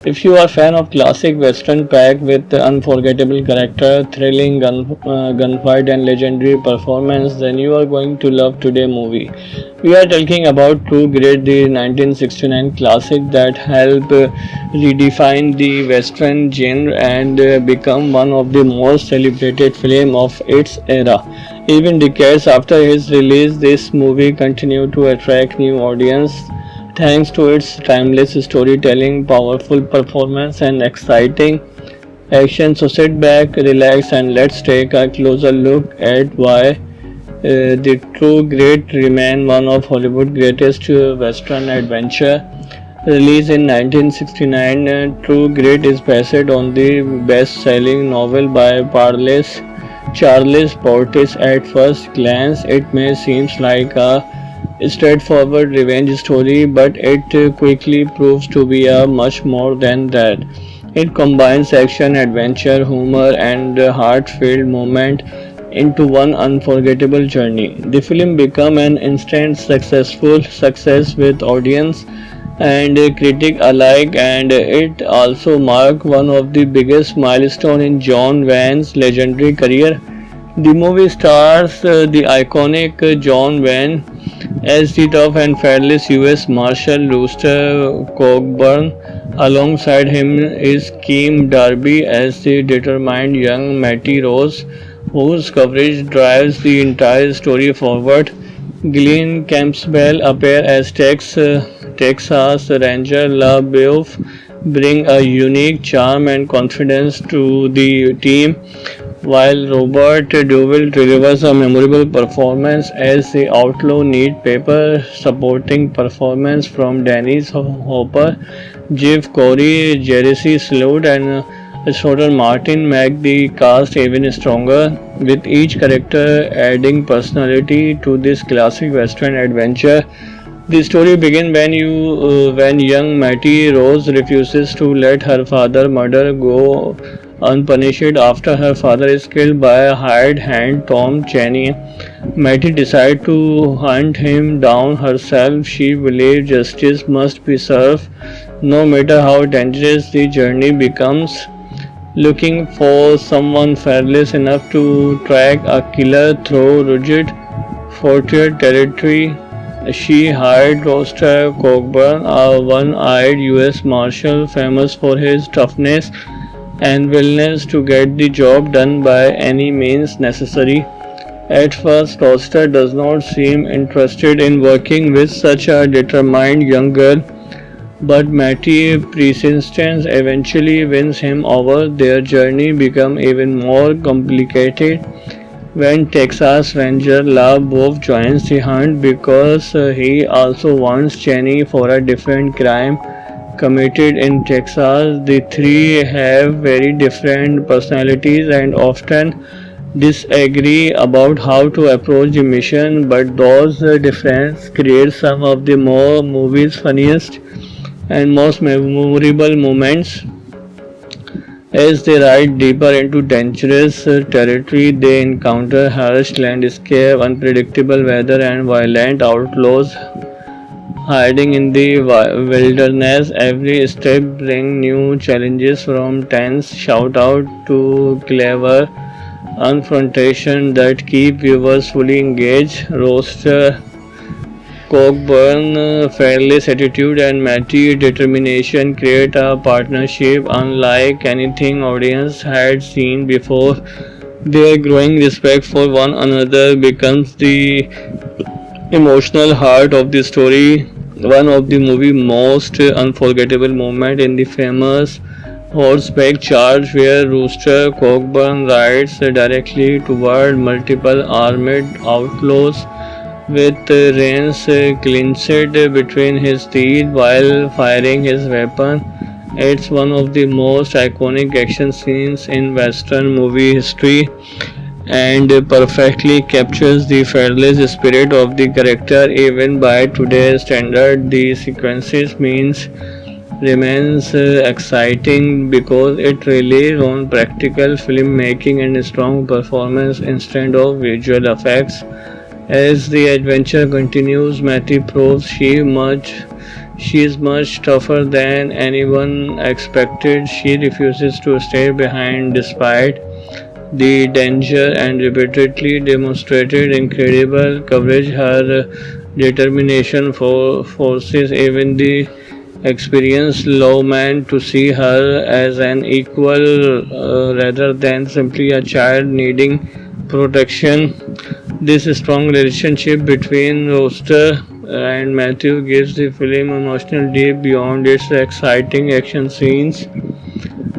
If you are a fan of classic western packed with unforgettable character, thrilling gunfight and legendary performance, then you are going to love today's movie. We are talking about True Grit, the 1969 classic that helped redefine the western genre and become one of the most celebrated films of its era. Even decades after its release, this movie continued to attract new audience thanks to its timeless storytelling, powerful performance, and exciting action. So sit back, relax, and let's take a closer look at why the True Grit remain one of Hollywood's greatest western adventure. Released in 1969, True Grit is based on the best-selling novel by Charles Portis. At first glance, it may seem like a straightforward revenge story, but it quickly proves to be a much more than that. It combines action, adventure, humor, and heartfelt moment into one unforgettable journey. The film became an instant successful success with audience and critic alike, and it also marked one of the biggest milestones in John Wayne's legendary career. The movie stars the iconic John Wayne as the tough and fearless U.S. Marshal Rooster Cogburn. Alongside him is Kim Darby as the determined young Matty Rose, whose coverage drives the entire story forward. Glenn Campbell appears as Texas Ranger LaBeouf, bring a unique charm and confidence to the team, while Robert Duvall delivers a memorable performance as the outlaw. Need paper supporting performance from Dennis Hopper, Jeff Corey, Jesse Sloat, and Schroeder Martin make the cast even stronger, with each character adding personality to this classic western adventure. The story begins when young Mattie Rose refuses to let her father murder go unpunished after her father is killed by a hired hand Tom Cheney. Mattie decides to hunt him down herself. She believes justice must be served, no matter how dangerous the journey becomes. Looking for someone fearless enough to track a killer through rugged, fortified territory, she hired Roster Cockburn, a one-eyed U.S. Marshal famous for his toughness and willingness to get the job done by any means necessary. At first, Roster does not seem interested in working with such a determined young girl, but Mattie persistence eventually wins him over. Their journey becomes even more complicated when Texas Ranger LaBeouf joins the hunt because he also wants Cheney for a different crime committed in Texas. The three have very different personalities and often disagree about how to approach the mission, but those differences create some of the more movie's funniest and most memorable moments. As they ride deeper into dangerous territory, they encounter harsh landscape, unpredictable weather, and violent outlaws hiding in the wilderness. Every step brings new challenges, from tense shoutout to clever confrontation that keep viewers fully engaged. Roaster Cockburn, fearless attitude, and Matty determination create a partnership unlike anything audience had seen before. Their growing respect for one another becomes the emotional heart of the story. One of the movie's most unforgettable moments in the famous horseback charge where Rooster Cockburn rides directly toward multiple armed outlaws with reins clenched between his teeth while firing his weapon. It's one of the most iconic action scenes in Western movie history and perfectly captures the fearless spirit of the character. Even by today's standard, the sequences means remains exciting because it relies on practical filmmaking and strong performance instead of visual effects. As the adventure continues, Matty proves She is much tougher than anyone expected. She refuses to stay behind despite the danger and repeatedly demonstrated incredible courage. Her determination forces even the experienced lawman to see her as an equal rather than simply a child needing protection. This strong relationship between Roster and Matthew gives the film emotional depth beyond its exciting action scenes.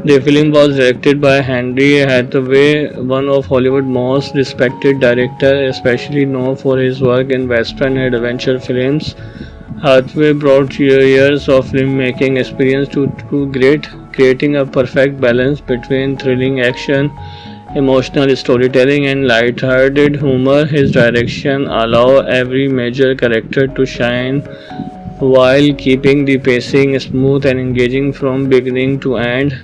The film was directed by Henry Hathaway, one of Hollywood's most respected directors, especially known for his work in western and adventure films. Hathaway brought years of filmmaking experience to great, creating a perfect balance between thrilling action, emotional storytelling, and light-hearted humor. His direction allows every major character to shine while keeping the pacing smooth and engaging from beginning to end.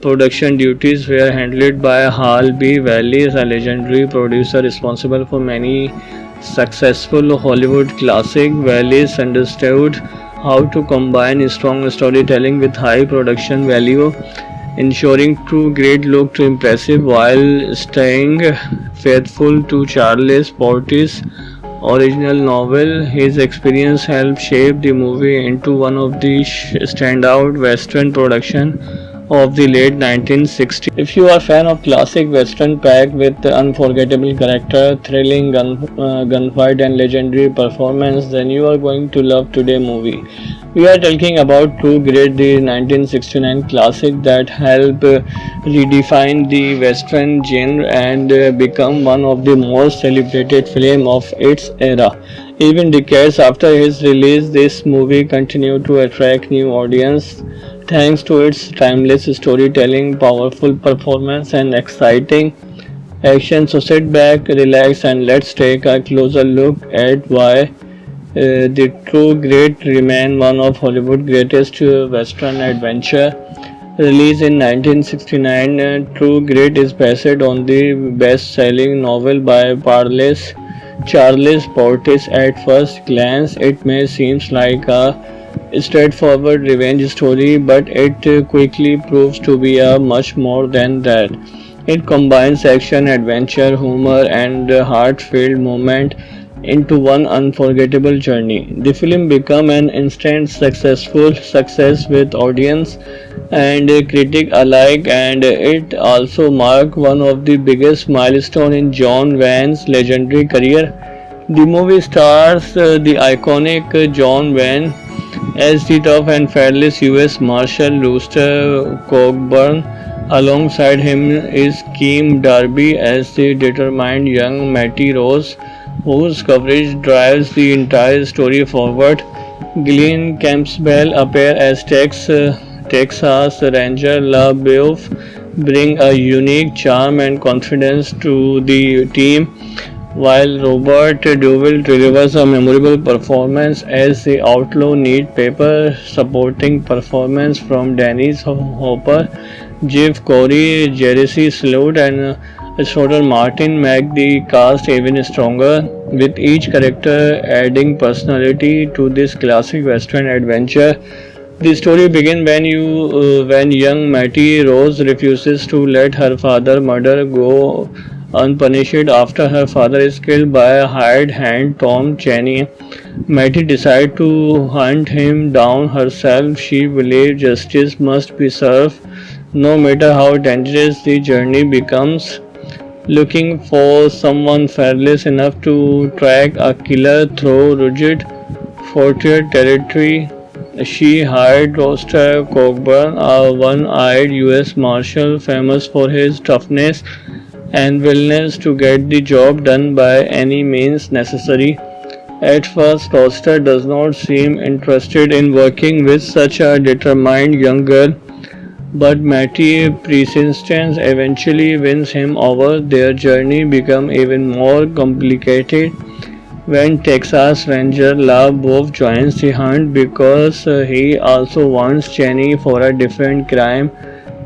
Production duties were handled by Hal B. Wallis, a legendary producer responsible for many successful Hollywood classics. Wallis understood how to combine strong storytelling with high production value, ensuring true great looked impressive while staying faithful to Charles Portis' original novel. His experience helped shape the movie into one of the standout Western productions of the late 1960s. If you are a fan of classic Western packed with unforgettable character, thrilling gunfight, and legendary performance, then you are going to love today's movie. We are talking about True Grit, the 1969 classic that helped redefine the Western genre and become one of the most celebrated films of its era. Even decades after its release, this movie continued to attract new audiences thanks to its timeless storytelling, powerful performance, and exciting action. So sit back, relax, and let's take a closer look at why the True Grit remain one of Hollywood's greatest Western adventure. Released in 1969, True Grit is based on the best-selling novel by Charles Portis. At first glance, it may seem like a straightforward revenge story, but it quickly proves to be a much more than that. It combines action, adventure, humor, and heartfelt moment into one unforgettable journey. The film became an instant successful success with audience and critic alike, and it also marked one of the biggest milestones in John Wayne's legendary career. The movie stars the iconic John Wayne as the tough and fearless U.S. Marshal Rooster Cogburn. Alongside him is Keem Darby as the determined young Matty Rose, whose courage drives the entire story forward. Glenn Campbell appears as Texas Ranger LaBeouf, bring a unique charm and confidence to the team, while Robert Duvall delivers a memorable performance as the outlaw. Neat paper supporting performance from Dennis Hopper, Jeff Corey, Jesse Sloat, and Schroeder Martin make the cast even stronger, with each character adding personality to this classic Western adventure. The story begins when young Matty Rose refuses to let her father's murder go unpunished. After her father is killed by a hired hand, Tom Cheney, Matty decides to hunt him down herself. She believes justice must be served, no matter how dangerous the journey becomes. Looking for someone fearless enough to track a killer through rugged frontier territory, she hired Roster Cogburn, a one-eyed U.S. Marshal famous for his toughness and willingness to get the job done by any means necessary. At first, Roster does not seem interested in working with such a determined young girl, but Matty persistence eventually wins him over. Their journey becomes even more complicated when Texas Ranger LaBeouf joins the hunt because he also wants Cheney for a different crime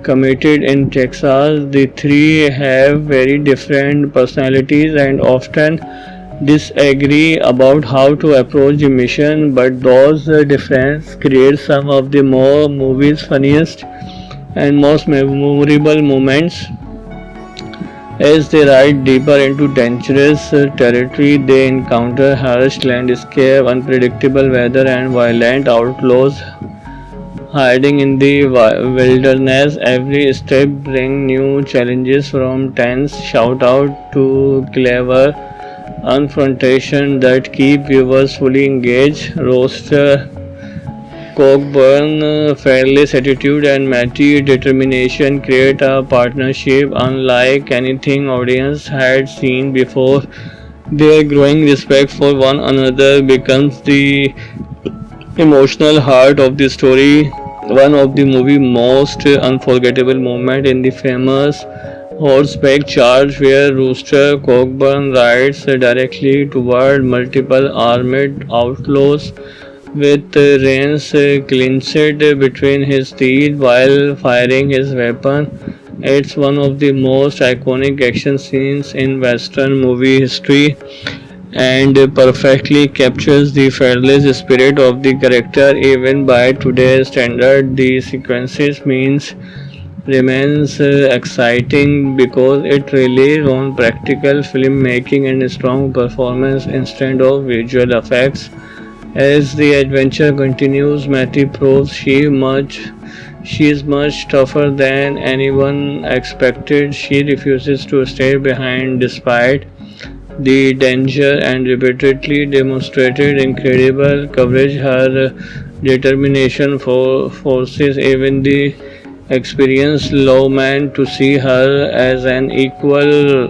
committed in Texas. The three have very different personalities and often disagree about how to approach the mission, but those differences create some of the more movie's funniest and most memorable moments. As they ride deeper into dangerous territory, they encounter harsh landscape, unpredictable weather, and violent outlaws hiding in the wilderness. Every step brings new challenges, from tense shoutout to clever confrontation that keep viewers fully engaged. Roaster Cockburn, fearless attitude and mighty determination create a partnership unlike anything audience had seen before. Their growing respect for one another becomes the emotional heart of the story. One of the movie's most unforgettable moments in the famous horseback charge where Rooster Cockburn rides directly toward multiple armed outlaws with reins clenched between his teeth while firing his weapon. It's one of the most iconic action scenes in Western movie history and perfectly captures the fearless spirit of the character. Even by today's standard, the sequences means remains exciting because it relies on practical filmmaking and strong performance instead of visual effects. As the adventure continues, Matty proves she is much tougher than anyone expected. She refuses to stay behind despite the danger and repeatedly demonstrated incredible courage. Her determination forces even the experienced lawman to see her as an equal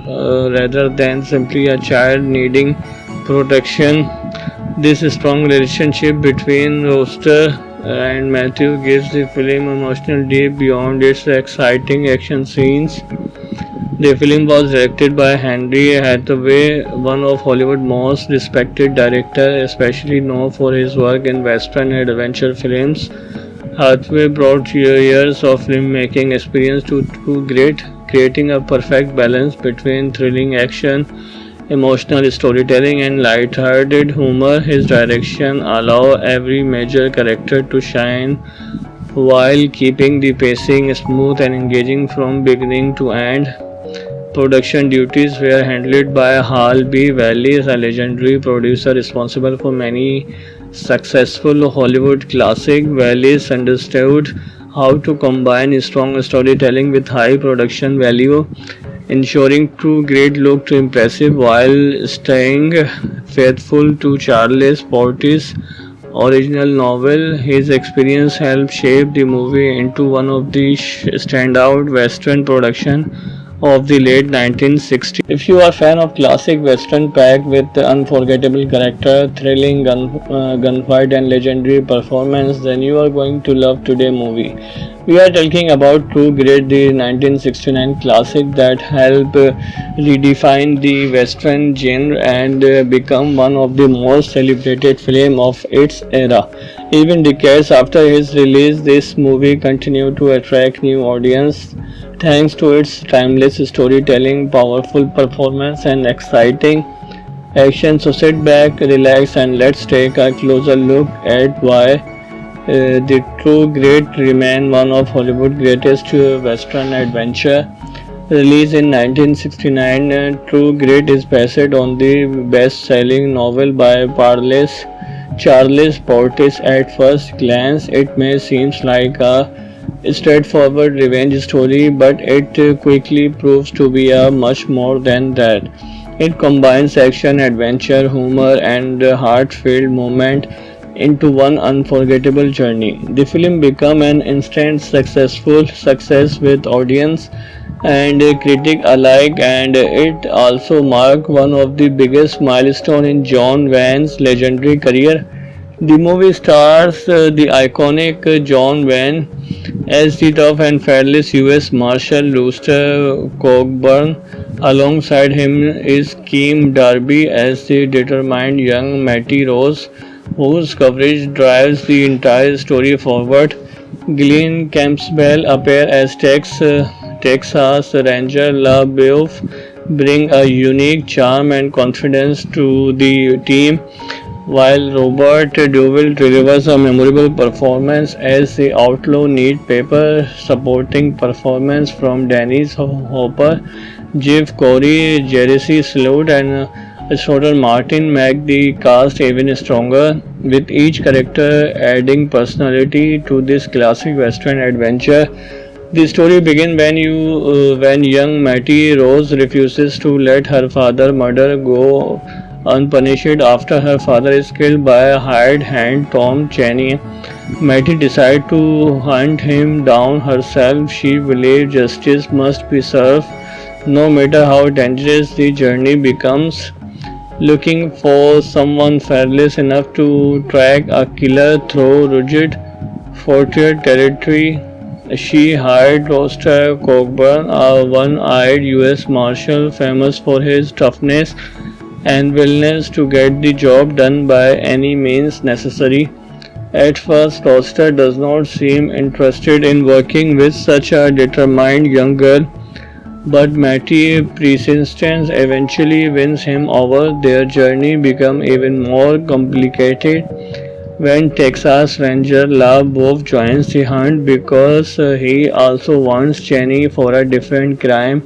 rather than simply a child needing protection. This strong relationship between Roster and Matthew gives the film emotional depth beyond its exciting action scenes. The film was directed by Henry Hathaway, one of Hollywood's most respected directors, especially known for his work in western and adventure films. Hathaway brought years of filmmaking experience to great, creating a perfect balance between thrilling action, emotional storytelling, and light-hearted humor. His direction allows every major character to shine while keeping the pacing smooth and engaging from beginning to end. Production duties were handled by Hal B. Wallis, a legendary producer responsible for many successful Hollywood classics. Wallis understood how to combine strong storytelling with high production value, ensuring true great look to impressive while staying faithful to Charles Portis' original novel. His experience helped shape the movie into one of the standout Western production of the late 1960s. If you are a fan of classic Western packed with unforgettable character, thrilling gunfight, and legendary performance, then you are going to love today's movie. We are talking about True Grit, the 1969 classic that helped redefine the Western genre and become one of the most celebrated films of its era. Even decades after its release, this movie continued to attract new audiences thanks to its timeless storytelling, powerful performance, and exciting action. So sit back, relax, and let's take a closer look at why the True Grit remains one of Hollywood's greatest Western adventure. Released in 1969, True Grit is based on the best-selling novel by Charles Portis. At first glance, it may seem like a straightforward revenge story, but it quickly proves to be a much more than that. It combines action, adventure, humor, and heartfelt moment into one unforgettable journey. The film became an instant successful success with audience and critic alike, and it also marked one of the biggest milestones in John Wayne's legendary career. The movie stars the iconic John Wayne as the tough and fearless U.S. Marshal Rooster Cockburn. Alongside him is Keem Darby as the determined young Matty Rose, whose courage drives the entire story forward. Glenn Campbell appears as Texas Ranger LaBeouf, bring a unique charm and confidence to the team, while Robert Duvall delivers a memorable performance as the outlaw. Neat paper supporting performance from Dennis Hopper, Jeff Corey, Jesse Sloat, and Schroeder Martin make the cast even stronger, with each character adding personality to this classic Western adventure. The story begins when young Mattie Rose refuses to let her father murder go unpunished after her father is killed by a hired hand Tom Cheney. Mattie decides to hunt him down herself. She believes justice must be served, no matter how dangerous the journey becomes. Looking for someone fearless enough to track a killer through rugged frontier territory, she hired Roster Cockburn, a one-eyed U.S. Marshal famous for his toughness and willingness to get the job done by any means necessary. At first, Roster does not seem interested in working with such a determined young girl, but Mattie persistence eventually wins him over. Their journey becomes even more complicated when Texas Ranger Love Bob joins the hunt because he also wants Cheney for a different crime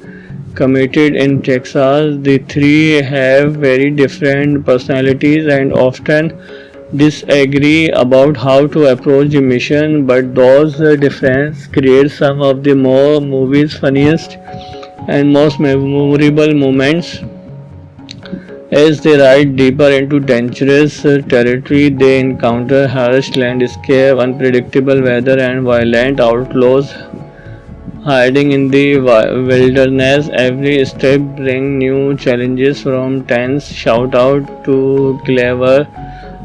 committed in Texas. The three have very different personalities and often disagree about how to approach the mission, but those differences create some of the more movie's funniest and most memorable moments. As they ride deeper into dangerous territory, they encounter harsh landscape, unpredictable weather, and violent outlaws hiding in the wilderness. Every step brings new challenges, from tense shout-out to clever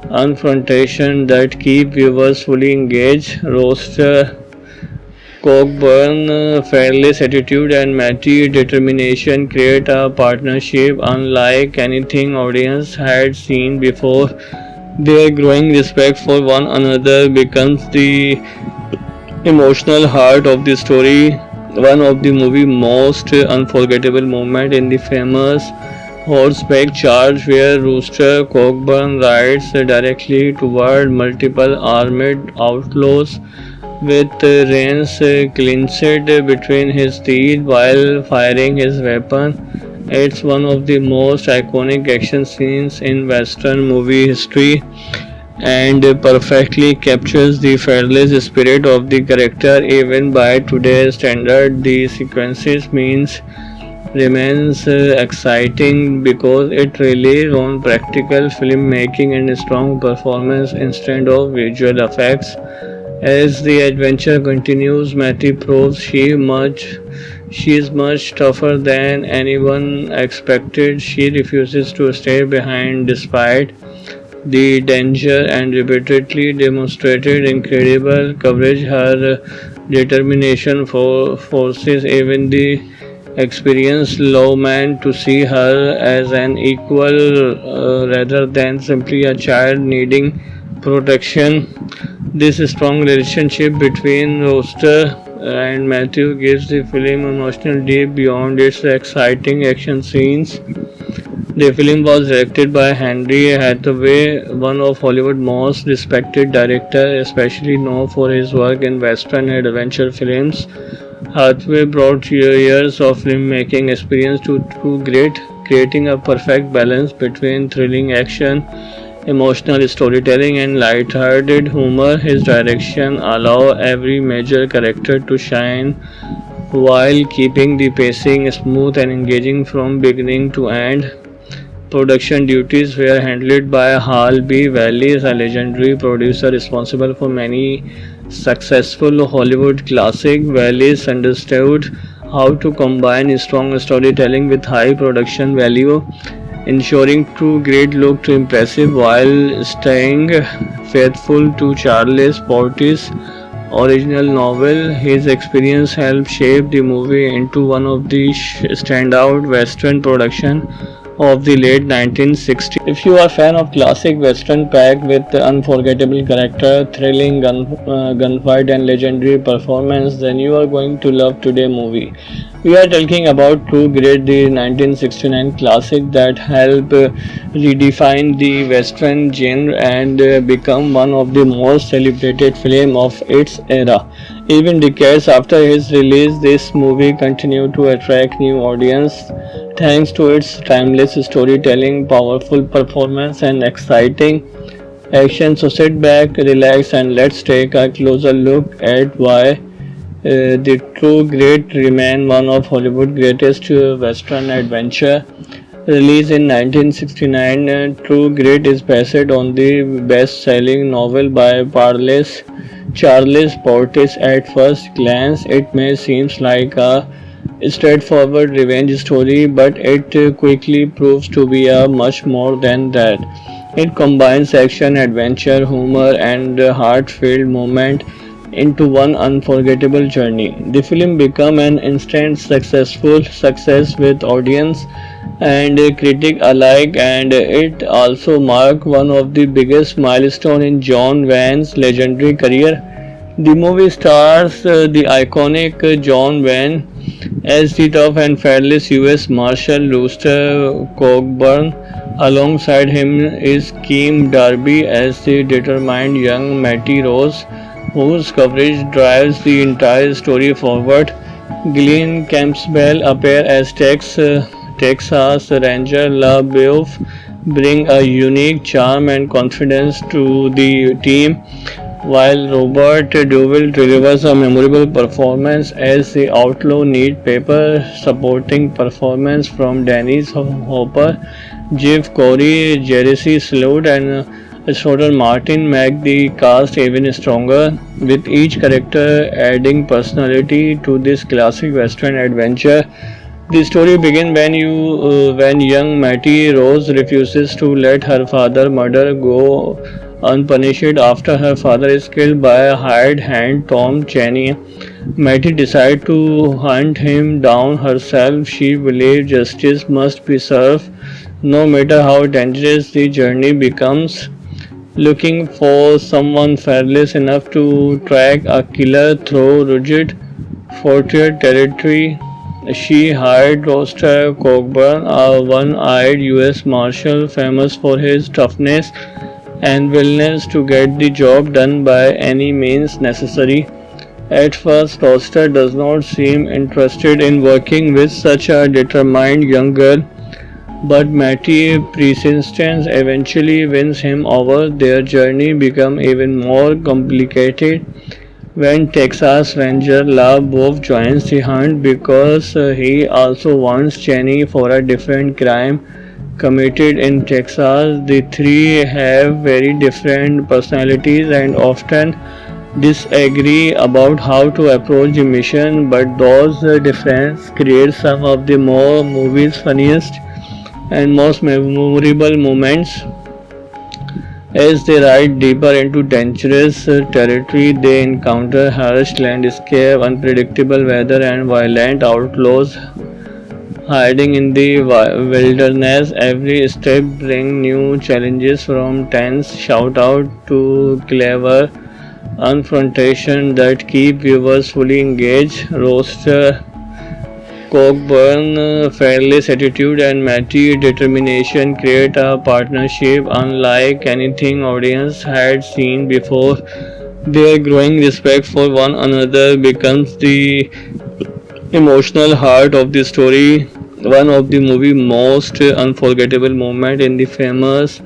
confrontation that keep viewers fully engaged. Roaster Cockburn, fearless attitude, and Matty determination create a partnership unlike anything audience had seen before. Their growing respect for one another becomes the emotional heart of the story. One of the movie's most unforgettable moments in the famous horseback charge where Rooster Cockburn rides directly toward multiple armed outlaws with reins clenched between his teeth while firing his weapon. It's one of the most iconic action scenes in Western movie history and perfectly captures the fearless spirit of the character. Even by today's standard, the sequences means remains exciting because it relies on practical filmmaking and strong performance instead of visual effects. As the adventure continues, Matty proves she is much tougher than anyone expected. She refuses to stay behind despite the danger and repeatedly demonstrated incredible courage. Her determination forces even the experienced lawman to see her as an equal rather than simply a child needing protection. This strong relationship between Roster and Matthew gives the film emotional depth beyond its exciting action scenes. The film was directed by Henry Hathaway, one of Hollywood's most respected directors, especially known for his work in Western and adventure films. Hathaway brought years of filmmaking experience to great, creating a perfect balance between thrilling action, emotional storytelling, and light-hearted humor. His direction allows every major character to shine while keeping the pacing smooth and engaging from beginning to end. Production duties were handled by Hal B. Wallis, a legendary producer responsible for many successful Hollywood classics. Wallis understood how to combine strong storytelling with high production value, ensuring true great look to impressive while staying faithful to Charles Portis' original novel. His experience helped shape the movie into one of the standout Western production of the late 1960s. If you are a fan of classic western packed with unforgettable character, thrilling gunfight and legendary performance, then you are going to love today's movie. We are talking about True Grit, the 1969 classic that helped redefine the western genre and become one of the most celebrated films of its era. Even decades after its release, this movie continued to attract new audiences thanks to its timeless storytelling, powerful performance, and exciting action. So sit back, relax, and let's take a closer look at why the True Grit remains one of Hollywood's greatest western adventure. Released in 1969, True Grit is based on the best-selling novel by Charles Portis. At first glance, it may seem like a straightforward revenge story, but it quickly proves to be a much more than that. It combines action, adventure, humor, and heartfelt moment into one unforgettable journey. The film became an instant successful success with audience and critic alike, and it also marked one of the biggest milestones in John Wayne's legendary career. The movie stars the iconic John Wayne as the tough and fearless U.S. Marshal Rooster Cogburn. Alongside him is Keem Darby as the determined young Matty Rose, whose coverage drives the entire story forward. Glenn Campbell appears as Texas Ranger LaBeouf, bring a unique charm and confidence to the team, while Robert Duvall delivers a memorable performance as the outlaw. Need paper supporting performance from Dennis Hopper, Jeff Corey, Jesse Sloat, and Schroeder Martin make the cast even stronger, with each character adding personality to this classic western adventure. The story begins when young Mattie Rose refuses to let her father's murder go unpunished after her father is killed by a hired hand, Tom Cheney. Mattie decides to hunt him down herself. She believes justice must be served, no matter how dangerous the journey becomes. Looking for someone fearless enough to track a killer through rugged frontier territory, she hired Roster Cockburn, a one-eyed U.S. Marshal famous for his toughness and willingness to get the job done by any means necessary. At first, Roster does not seem interested in working with such a determined young girl, but Mattie persistence eventually wins him over. Their journey becomes even more complicated when Texas Ranger La Boff joins the hunt because he also wants Cheney for a different crime committed in Texas. The three have very different personalities and often disagree about how to approach the mission, but those differences create some of the more movie's funniest and most memorable moments. As they ride deeper into dangerous territory, they encounter harsh landscape, unpredictable weather, and violent outlaws hiding in the wilderness. Every step brings new challenges, from tense shout-out to clever confrontation that keep viewers fully engaged. Roster Cockburn, fearless attitude, and Matty determination create a partnership unlike anything audience had seen before. Their growing respect for one another becomes the emotional heart of the story. One of the movie's most unforgettable moments in the famous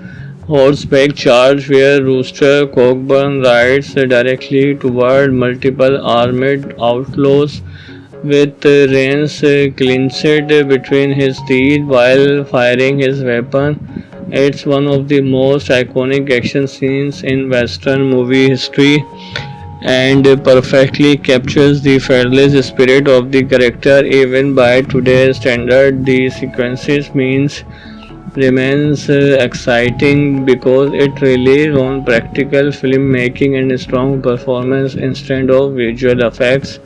horseback charge where Rooster Cockburn rides directly toward multiple armed outlaws with reins clenched between his teeth while firing his weapon. It's one of the most iconic action scenes in Western movie history and perfectly captures the fearless spirit of the character. Even by today's standard, the sequences means remains exciting because it relies on practical filmmaking and strong performance instead of visual effects.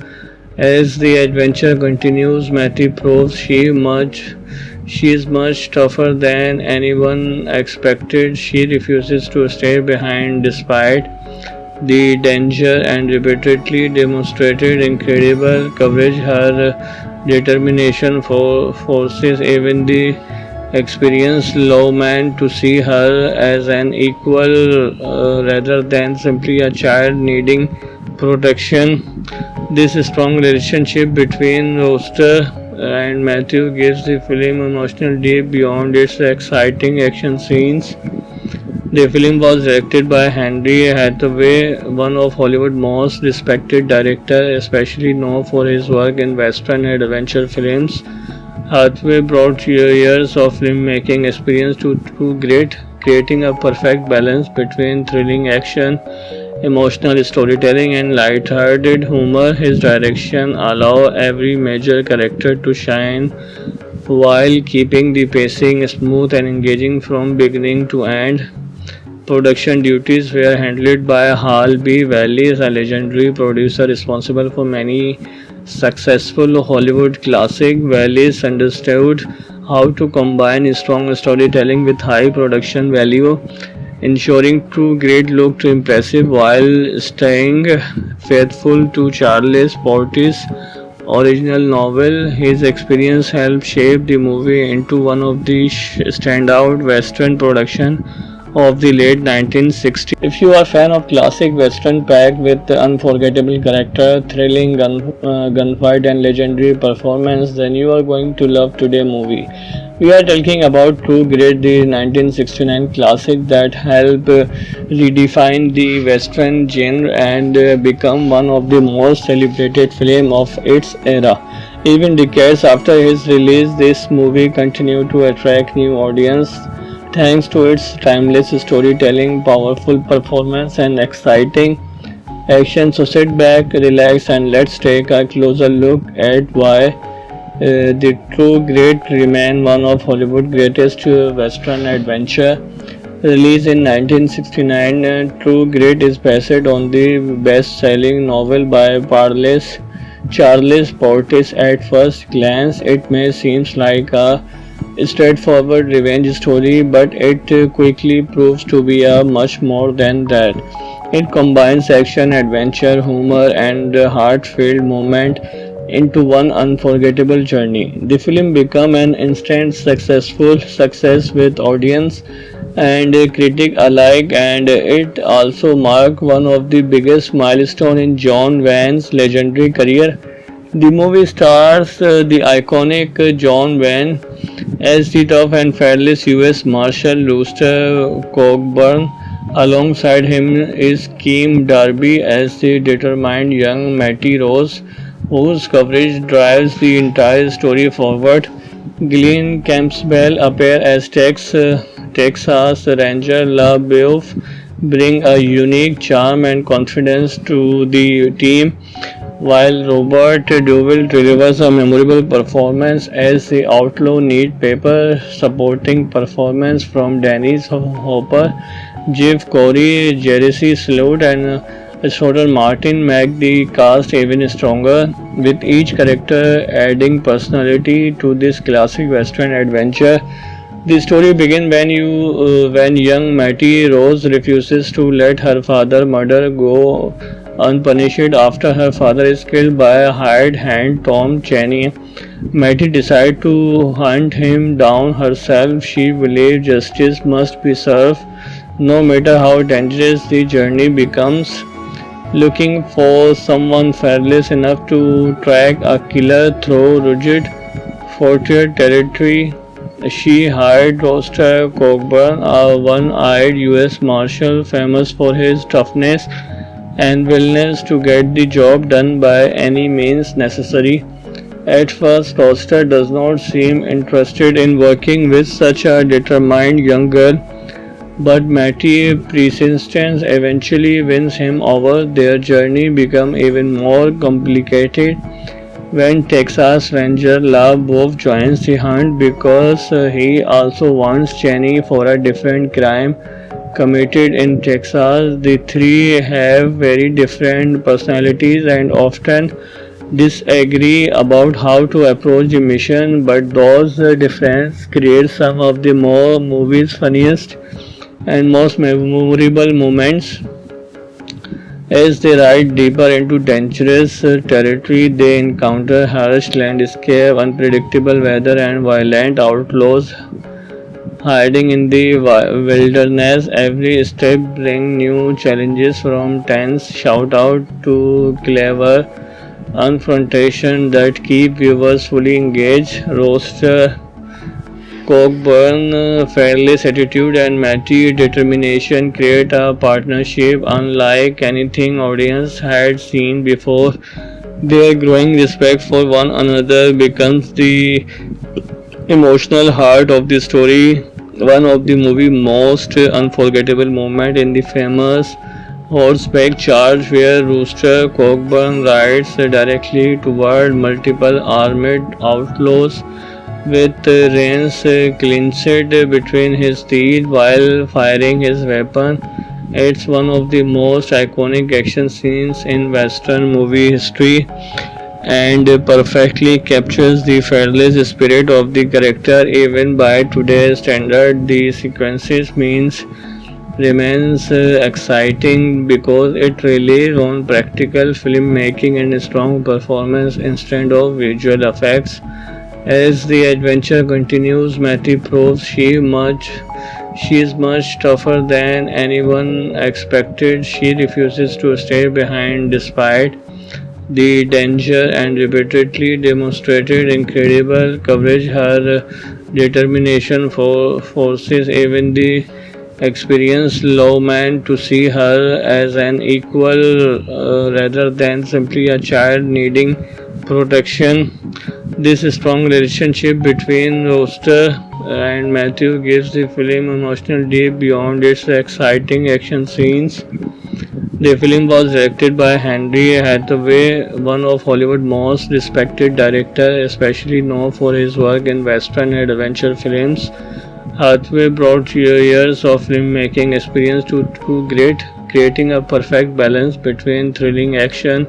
As the adventure continues, Matty proves She is much tougher than anyone expected. She refuses to stay behind despite the danger and repeatedly demonstrated incredible courage. Her determination forces even the experienced lawman to see her as an equal rather than simply a child needing protection. This strong relationship between Roster and Matthew gives the film emotional depth beyond its exciting action scenes. The film was directed by Henry Hathaway, one of Hollywood's most respected directors, especially known for his work in western and adventure films. Hathaway brought years of filmmaking experience to great, creating a perfect balance between thrilling action, emotional storytelling, and light-hearted humor. His direction allows every major character to shine while keeping the pacing smooth and engaging from beginning to end. Production duties were handled by Hal B. Wallis, a legendary producer responsible for many successful Hollywood classics. Wallis understood how to combine strong storytelling with high production value, ensuring true grade looked impressive while staying faithful to Charles Portis' original novel. His experience helped shape the movie into one of the standout Western productions of the late 1960s. If you are a fan of classic western packed with unforgettable character, thrilling gunfight and legendary performance, then you are going to love today's movie. We are talking about True Grit, the 1969 classic that helped redefine the western genre and become one of the most celebrated films of its era. Even decades after its release, this movie continued to attract new audiences thanks to its timeless storytelling, powerful performance, and exciting action. So sit back, relax, and let's take a closer look at why the True Grit remains one of Hollywood's greatest western adventure. Released in 1969, True Grit is based on the best-selling novel by Charles Portis. At first glance, it may seem like a straightforward revenge story, but it quickly proves to be a much more than that. It combines action, adventure, humor, and heartfelt moment into one unforgettable journey. The film became an instant successful success with audience and critic alike, and it also marked one of the biggest milestones in John Wayne's legendary career. The movie stars the iconic John Wayne as the tough and fearless U.S. Marshal Rooster Cogburn. Alongside him is Keem Darby as the determined young Matty Rose, whose coverage drives the entire story forward. Glenn Campbell appears as Texas Ranger LaBeouf, bring a unique charm and confidence to the team, while Robert Duvall delivers a memorable performance as the outlaw. Neat paper supporting performance from Dennis Hopper, Jeff Corey, Jerry Sloat, and Schroeder Martin make the cast even stronger, with each character adding personality to this classic western adventure. The story begins when young Mattie Rose refuses to let her father murder go unpunished after her father is killed by a hired hand Tom Cheney. Mattie decides to hunt him down herself. She believes justice must be served, no matter how dangerous the journey becomes. Looking for someone fearless enough to track a killer through rugged frontier territory, she hired Roster Cogburn, a one-eyed U.S. Marshal famous for his toughness and willingness to get the job done by any means necessary. At first, Roster does not seem interested in working with such a determined young girl, but Mattie persistence eventually wins him over. Their journey becomes even more complicated when Texas Ranger LaBeouf joins the hunt because he also wants Cheney for a different crime committed in Texas. The three have very different personalities and often disagree about how to approach the mission, but those differences create some of the more movies funniest and most memorable moments. As they ride deeper into dangerous territory, they encounter harsh landscape, unpredictable weather, and violent outlaws hiding in the wilderness. Every step brings new challenges, from tense shoutout to clever confrontation that keep viewers fully engaged. Roaster Cockburn, fearless attitude, and Matty determination create a partnership unlike anything audience had seen before. Their growing respect for one another becomes the emotional heart of the story. One of the movie's most unforgettable moments in the famous horseback charge where Rooster Cogburn rides directly toward multiple armed outlaws with reins clenched between his teeth while firing his weapon. It's one of the most iconic action scenes in Western movie history and perfectly captures the fearless spirit of the character. Even by today's standard, the sequences means remains exciting because it relies on practical filmmaking and strong performance instead of visual effects. As the adventure continues, Matty proves she is much tougher than anyone expected. She refuses to stay behind despite the danger and repeatedly demonstrated incredible courage. Her determination forces even the experienced lawman to see her as an equal rather than simply a child needing protection. This strong relationship between Roster and Matthew gives the film emotional depth beyond its exciting action scenes. The film was directed by Henry Hathaway, one of Hollywood's most respected directors, especially known for his work in western and adventure films. Hathaway brought years of filmmaking experience to great, creating a perfect balance between thrilling action,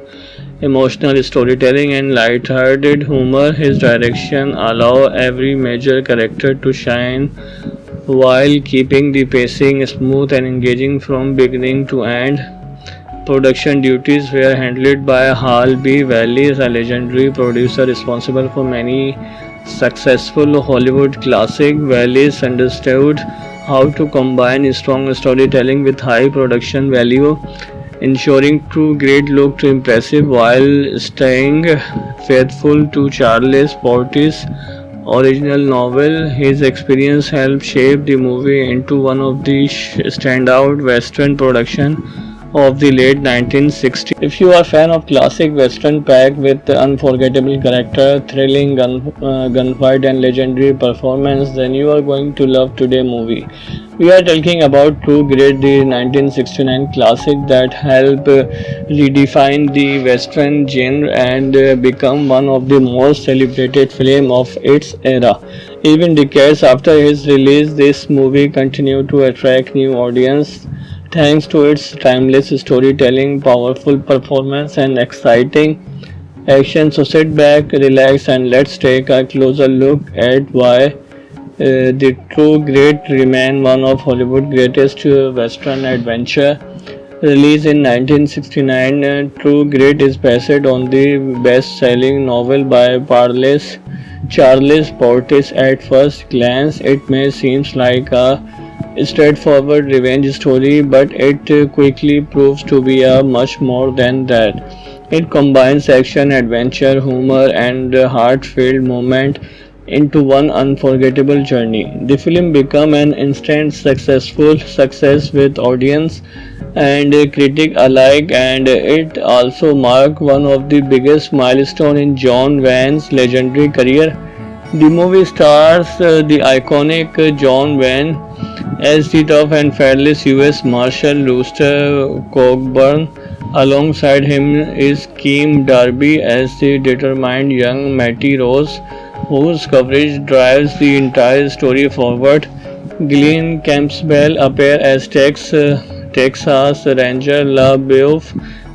emotional storytelling, and light-hearted humor. His direction allowed every major character to shine while keeping the pacing smooth and engaging from beginning to end. Production duties were handled by Hal B. Wallis, a legendary producer responsible for many successful Hollywood classics. Wallis understood how to combine strong storytelling with high production value, ensuring true great looked impressive while staying faithful to Charles Portis' original novel. His experience helped shape the movie into one of the standout Western productions of the late 1960s. If you are a fan of classic western packed with unforgettable character, thrilling gunfight and legendary performance, then you are going to love today's movie. We are talking about True Grit, the 1969 classic that helped redefine the western genre and become one of the most celebrated films of its era. Even decades after its release, this movie continued to attract new audiences thanks to its timeless storytelling, powerful performance, and exciting action. So sit back, relax, and let's take a closer look at why the True Grit remains one of Hollywood's greatest western adventure. Released in 1969, True Grit is based on the best-selling novel by Charles Portis. At first glance, it may seem like a straightforward revenge story, but it quickly proves to be a much more than that. It combines action, adventure, humor, and heartfelt moment into one unforgettable journey. The film became an instant successful success with audience and critic alike, and it also marked one of the biggest milestones in John Wayne's legendary career. The movie stars the iconic John Wayne as the tough and fearless U.S. Marshal Rooster Cogburn. Alongside him is Kim Darby as the determined young Matty Rose, whose courage drives the entire story forward. Glenn Campbell appears as Texas Ranger LaBeouf,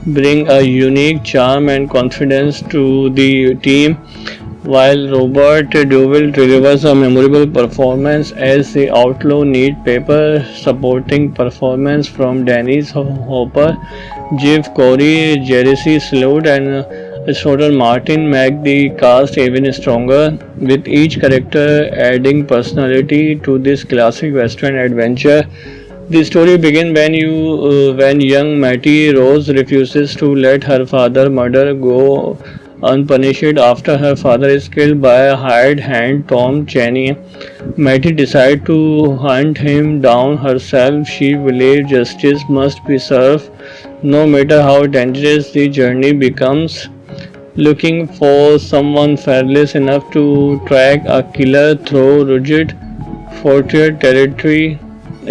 bring a unique charm and confidence to the team, while Robert Duvall delivers a memorable performance as the outlaw. Neat paper supporting performance from Dennis Hopper, Jeff Corey, Jerry Sloat, and Schroeder Martin make the cast even stronger, with each character adding personality to this classic western adventure. The story begins when young Mattie Rose refuses to let her father murder go unpunished after her father is killed by a hired hand Tom Cheney. Mattie decides to hunt him down herself. She believes justice must be served no matter how dangerous the journey becomes. Looking for someone fearless enough to track a killer through rugged frontier territory,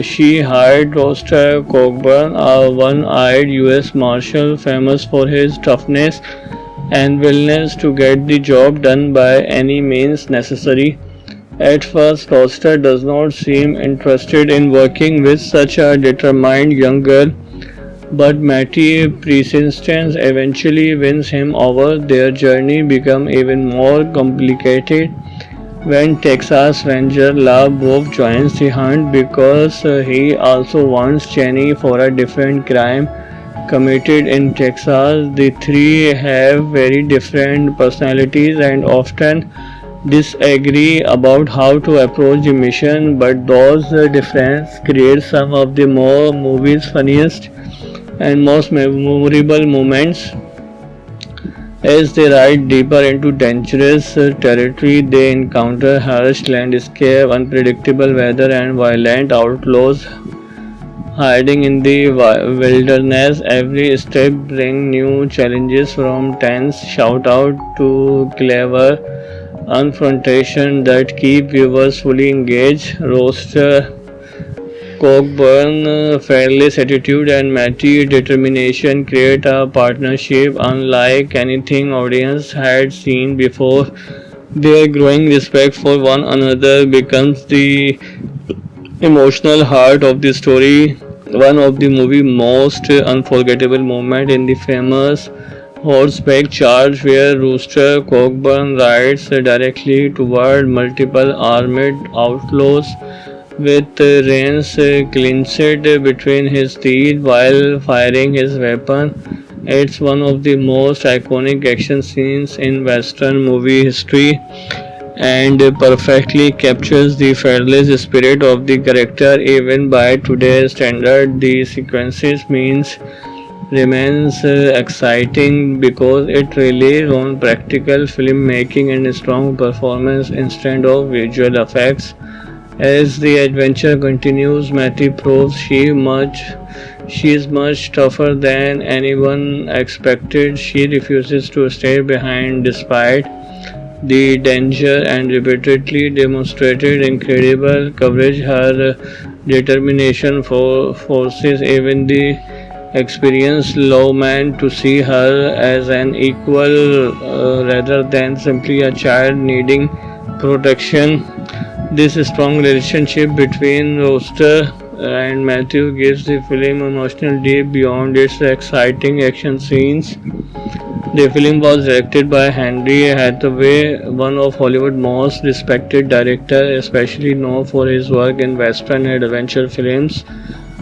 she hired Roster Cockburn, a one-eyed U.S. Marshal famous for his toughness and willingness to get the job done by any means necessary. At first, Roster does not seem interested in working with such a determined young girl, but Mattie persistence eventually wins him over. Their journey becomes even more complicated when Texas Ranger Love Wolf joins the hunt because he also wants Cheney for a different crime committed in Texas. The three have very different personalities and often disagree about how to approach the mission, but those differences create some of the more movie's funniest and most memorable moments. As they ride deeper into dangerous territory, they encounter harsh landscape, unpredictable weather, and violent outlaws hiding in the wilderness. Every step brings new challenges, from tense shoutout to clever confrontation that keep viewers fully engaged. Roaster Cockburn, fearless attitude, and Matty determination create a partnership unlike anything audience had seen before. Their growing respect for one another becomes the emotional heart of the story. One of the movie's most unforgettable moments in the famous horseback charge where Rooster Cockburn rides directly toward multiple armed outlaws with reins clenched between his teeth while firing his weapon. It's one of the most iconic action scenes in Western movie history and perfectly captures the fearless spirit of the character. Even by today's standard, the sequences means remains exciting because it relies on practical filmmaking and strong performance instead of visual effects. As the adventure continues, Matty proves she is much tougher than anyone expected. She refuses to stay behind despite the danger and repeatedly demonstrated incredible courage. Her determination forces even the experienced lawman to see her as an equal rather than simply a child needing protection. This strong relationship between Roster and Matthew gives the film emotional depth beyond its exciting action scenes. The film was directed by Henry Hathaway, one of Hollywood's most respected directors, especially known for his work in western and adventure films.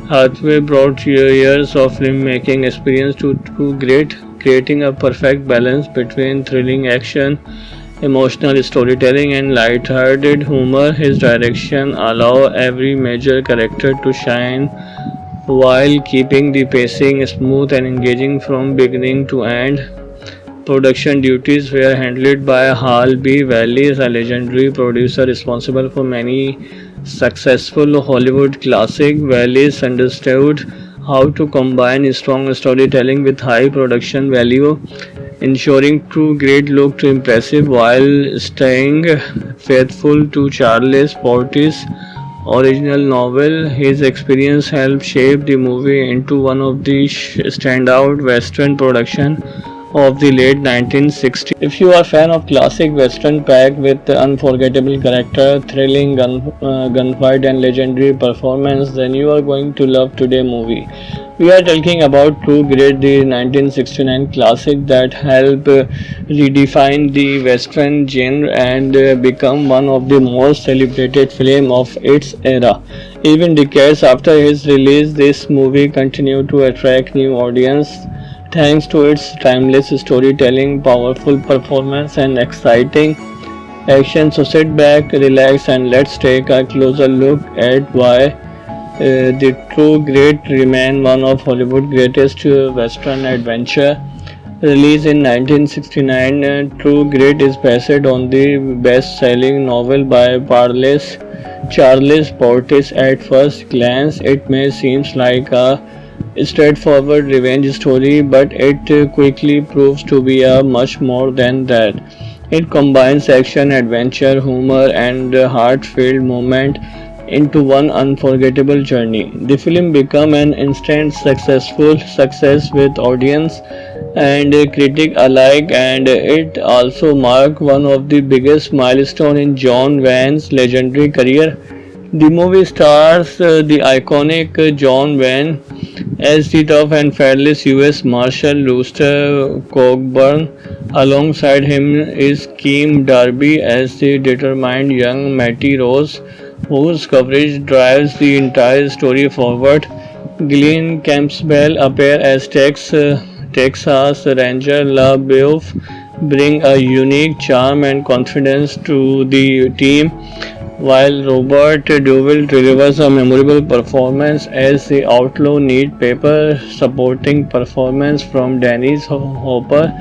Hathaway brought years of filmmaking experience to Grit, creating a perfect balance between thrilling action, emotional storytelling, and light-hearted humor. His direction allows every major character to shine while keeping the pacing smooth and engaging from beginning to end. Production duties were handled by Hal B. Wallis, a legendary producer responsible for many successful Hollywood classics. Wallis understood how to combine strong storytelling with high production value, ensuring true Grit looked impressive while staying faithful to Charles Portis' original novel. His experience helped shape the movie into one of the standout Western productions of the late 1960s. If you are a fan of classic western packed with unforgettable character, thrilling gunfight and legendary performance, then you are going to love today's movie. We are talking about True Grit, the 1969 classic that helped redefine the western genre and become one of the most celebrated films of its era. Even decades after its release, this movie continued to attract new audience thanks to its timeless storytelling, powerful performance, and exciting action. So sit back, relax, and let's take a closer look at why the True Grit remain one of Hollywood's greatest western adventure. Released in 1969, True Grit is based on the best-selling novel by Charles Portis. At first glance, it may seem like a straightforward revenge story, but it quickly proves to be a much more than that. It combines action, adventure, humor, and heartfelt moment into one unforgettable journey. The film became an instant successful success with audience and critic alike, and it also marked one of the biggest milestones in John Wayne's legendary career. The movie stars the iconic John Wayne as the tough and fearless U.S. Marshal Rooster Cogburn. Alongside him is Kim Darby as the determined young Matty Rose, whose coverage drives the entire story forward. Glenn Campbell appears as Texas Ranger LaBeouf, bring a unique charm and confidence to the team, while Robert Duvall delivers a memorable performance as the outlaw. Need paper supporting performance from Dennis Hopper,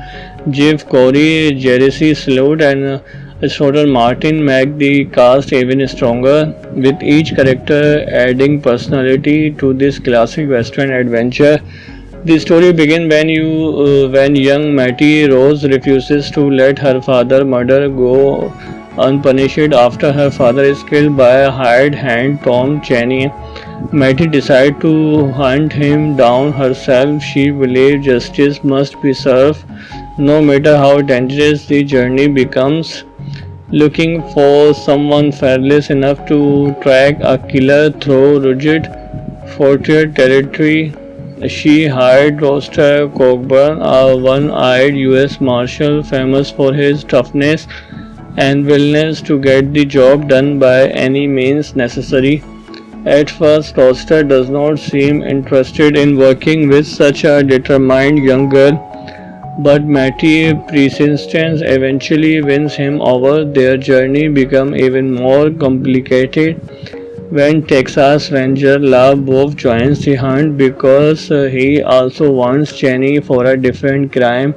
Jeff Corey, Jesse Sloat, and Schroeder Martin make the cast even stronger, with each character adding personality to this classic western adventure. The story begins when young Mattie Rose refuses to let her father murder go unpunished after her father is killed by a hired hand Tom Cheney. Mattie decides to hunt him down herself. She believes justice must be served, no matter how dangerous the journey becomes. Looking for someone fearless enough to track a killer through rugged frontier territory, she hired Roster Cockburn, a one-eyed U.S. Marshal famous for his toughness and willingness to get the job done by any means necessary. At first, Roster does not seem interested in working with such a determined young girl, but Mattie persistence eventually wins him over. Their journey becomes even more complicated when Texas Ranger LaBeouf joins the hunt because he also wants Cheney for a different crime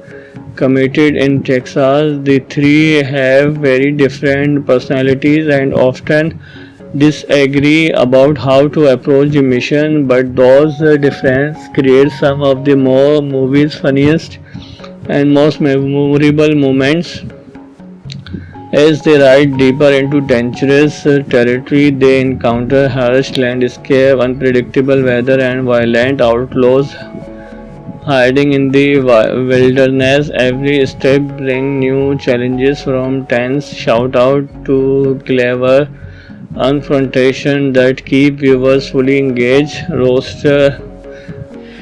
committed in Texas. The three have very different personalities and often disagree about how to approach the mission, but those differences create some of the more movie's funniest and most memorable moments. As they ride deeper into dangerous territory, they encounter harsh landscape, unpredictable weather, and violent outlaws hiding in the wilderness. Every step brings new challenges, from tense shoutout to clever confrontation that keep viewers fully engaged. Roster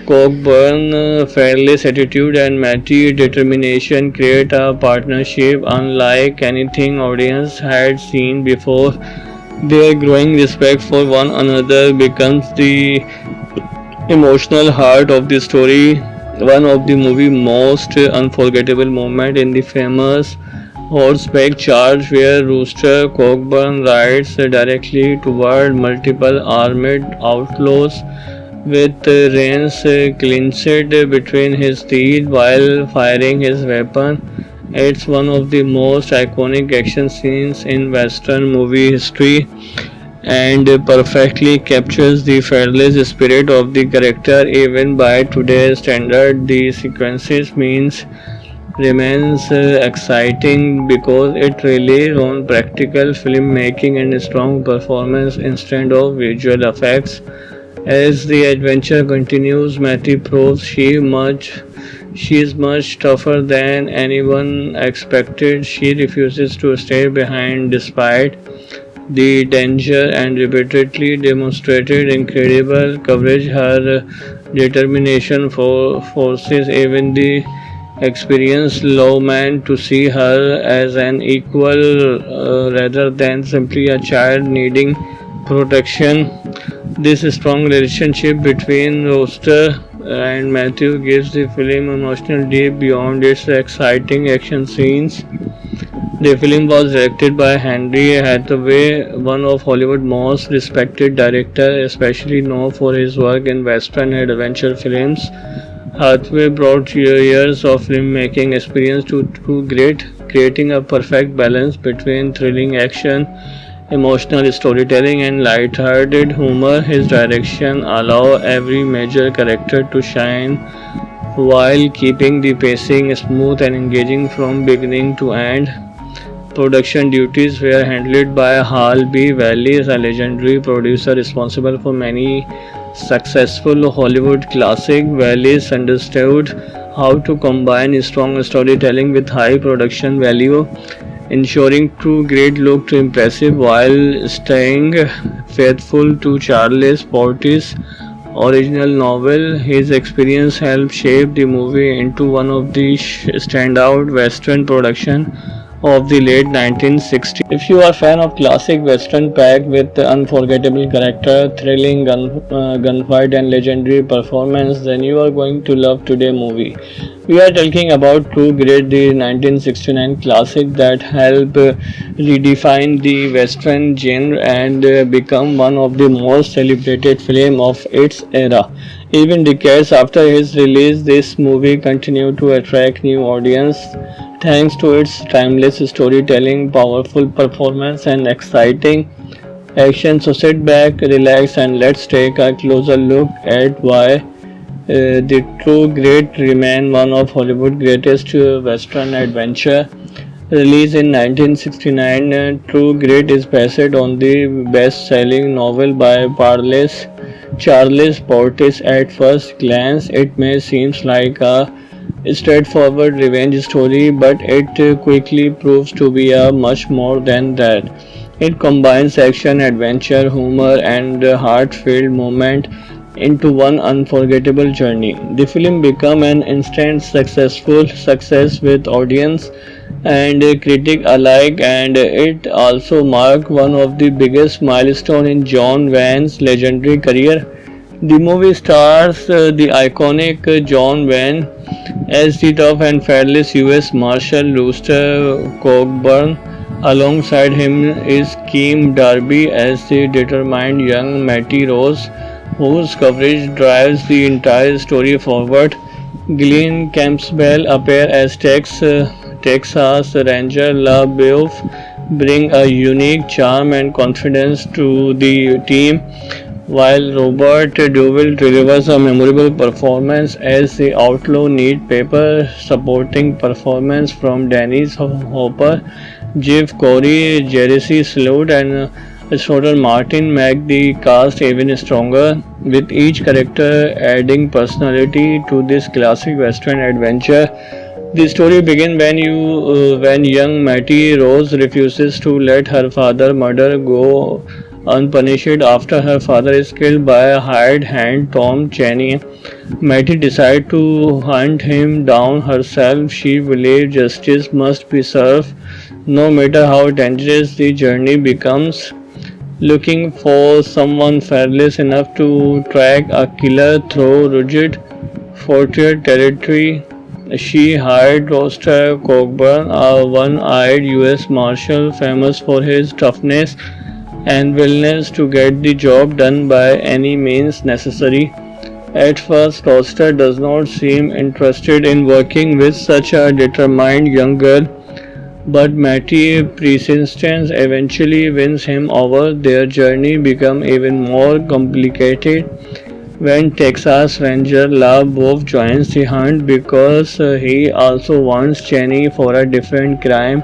Cockburn, fearless attitude, and Matty determination create a partnership unlike anything audience had seen before. Their growing respect for one another becomes the emotional heart of the story. One of the movie's most unforgettable moments in the famous horseback charge where Rooster Cockburn rides directly toward multiple armed outlaws with reins clenched between his teeth while firing his weapon. It's one of the most iconic action scenes in Western movie history and perfectly captures the fearless spirit of the character. Even by today's standard, the sequences means remains exciting because it relies on practical filmmaking and strong performance instead of visual effects. As the adventure continues, Matty proves she much She is much tougher than anyone expected. She refuses to stay behind despite the danger and repeatedly demonstrated incredible courage. Her determination forces even the experienced lawman to see her as an equal rather than simply a child needing protection. This strong relationship between Roster and Matthew gives the film emotional depth beyond its exciting action scenes. The film was directed by Henry Hathaway, one of Hollywood's most respected directors, especially known for his work in western and adventure films. Hathaway brought years of filmmaking experience to Grit, creating a perfect balance between thrilling action, emotional storytelling, and light-hearted humor. His direction allows every major character to shine while keeping the pacing smooth and engaging from beginning to end. Production duties were handled by Hal B. Wallis, a legendary producer responsible for many successful Hollywood classics. Wallis understood how to combine strong storytelling with high production value, ensuring True Grit looked impressive while staying faithful to Charles Portis' original novel. His experience helped shape the movie into one of the standout Western productions of the late 1960s. If you are a fan of classic Western packed with unforgettable character, thrilling gunfight, and legendary performance, then you are going to love today's movie. We are talking about True Grit, the 1969 classic that helped redefine the Western genre and become one of the most celebrated films of its era. Even decades after its release, this movie continued to attract new audiences thanks to its timeless storytelling, powerful performance, and exciting action. So sit back, relax, and let's take a closer look at why the True Grit remains one of Hollywood's greatest Western adventure. Released in 1969, True Grit is based on the best-selling novel by Charles Portis. At first glance, it may seem like a straightforward revenge story, but it quickly proves to be a much more than that. It combines action, adventure, humor, and heartfelt moment into one unforgettable journey. The film became an instant successful success with audience and critic alike, and it also marked one of the biggest milestones in John Wayne's legendary career. The movie stars the iconic John Wayne as the tough and fearless U.S. Marshal Rooster Cogburn. Alongside him is Kim Darby as the determined young Matty Rose, whose courage drives the entire story forward. Glenn Campbell appears as Texas Ranger LaBeouf, bring a unique charm and confidence to the team, while Robert Duvall delivers a memorable performance as the outlaw. Neat paper supporting performance from Dennis Hopper, Jeff Corey, Jesse Sloat, and Schroeder Martin make the cast even stronger, with each character adding personality to this classic Western adventure. The story begins when young Mattie Rose refuses to let her father's murder go unpunished after her father is killed by a hired hand, Tom Cheney. Mattie decides to hunt him down herself. She believes justice must be served, no matter how dangerous the journey becomes. Looking for someone fearless enough to track a killer through rugged frontier territory, she hired Roster Cogburn, a one-eyed U.S. Marshal famous for his toughness and willingness to get the job done by any means necessary. At first, Roster does not seem interested in working with such a determined young girl, but Mattie persistence eventually wins him over. Their journey becomes even more complicated when Texas Ranger LaBeouf joins the hunt because he also wants Cheney for a different crime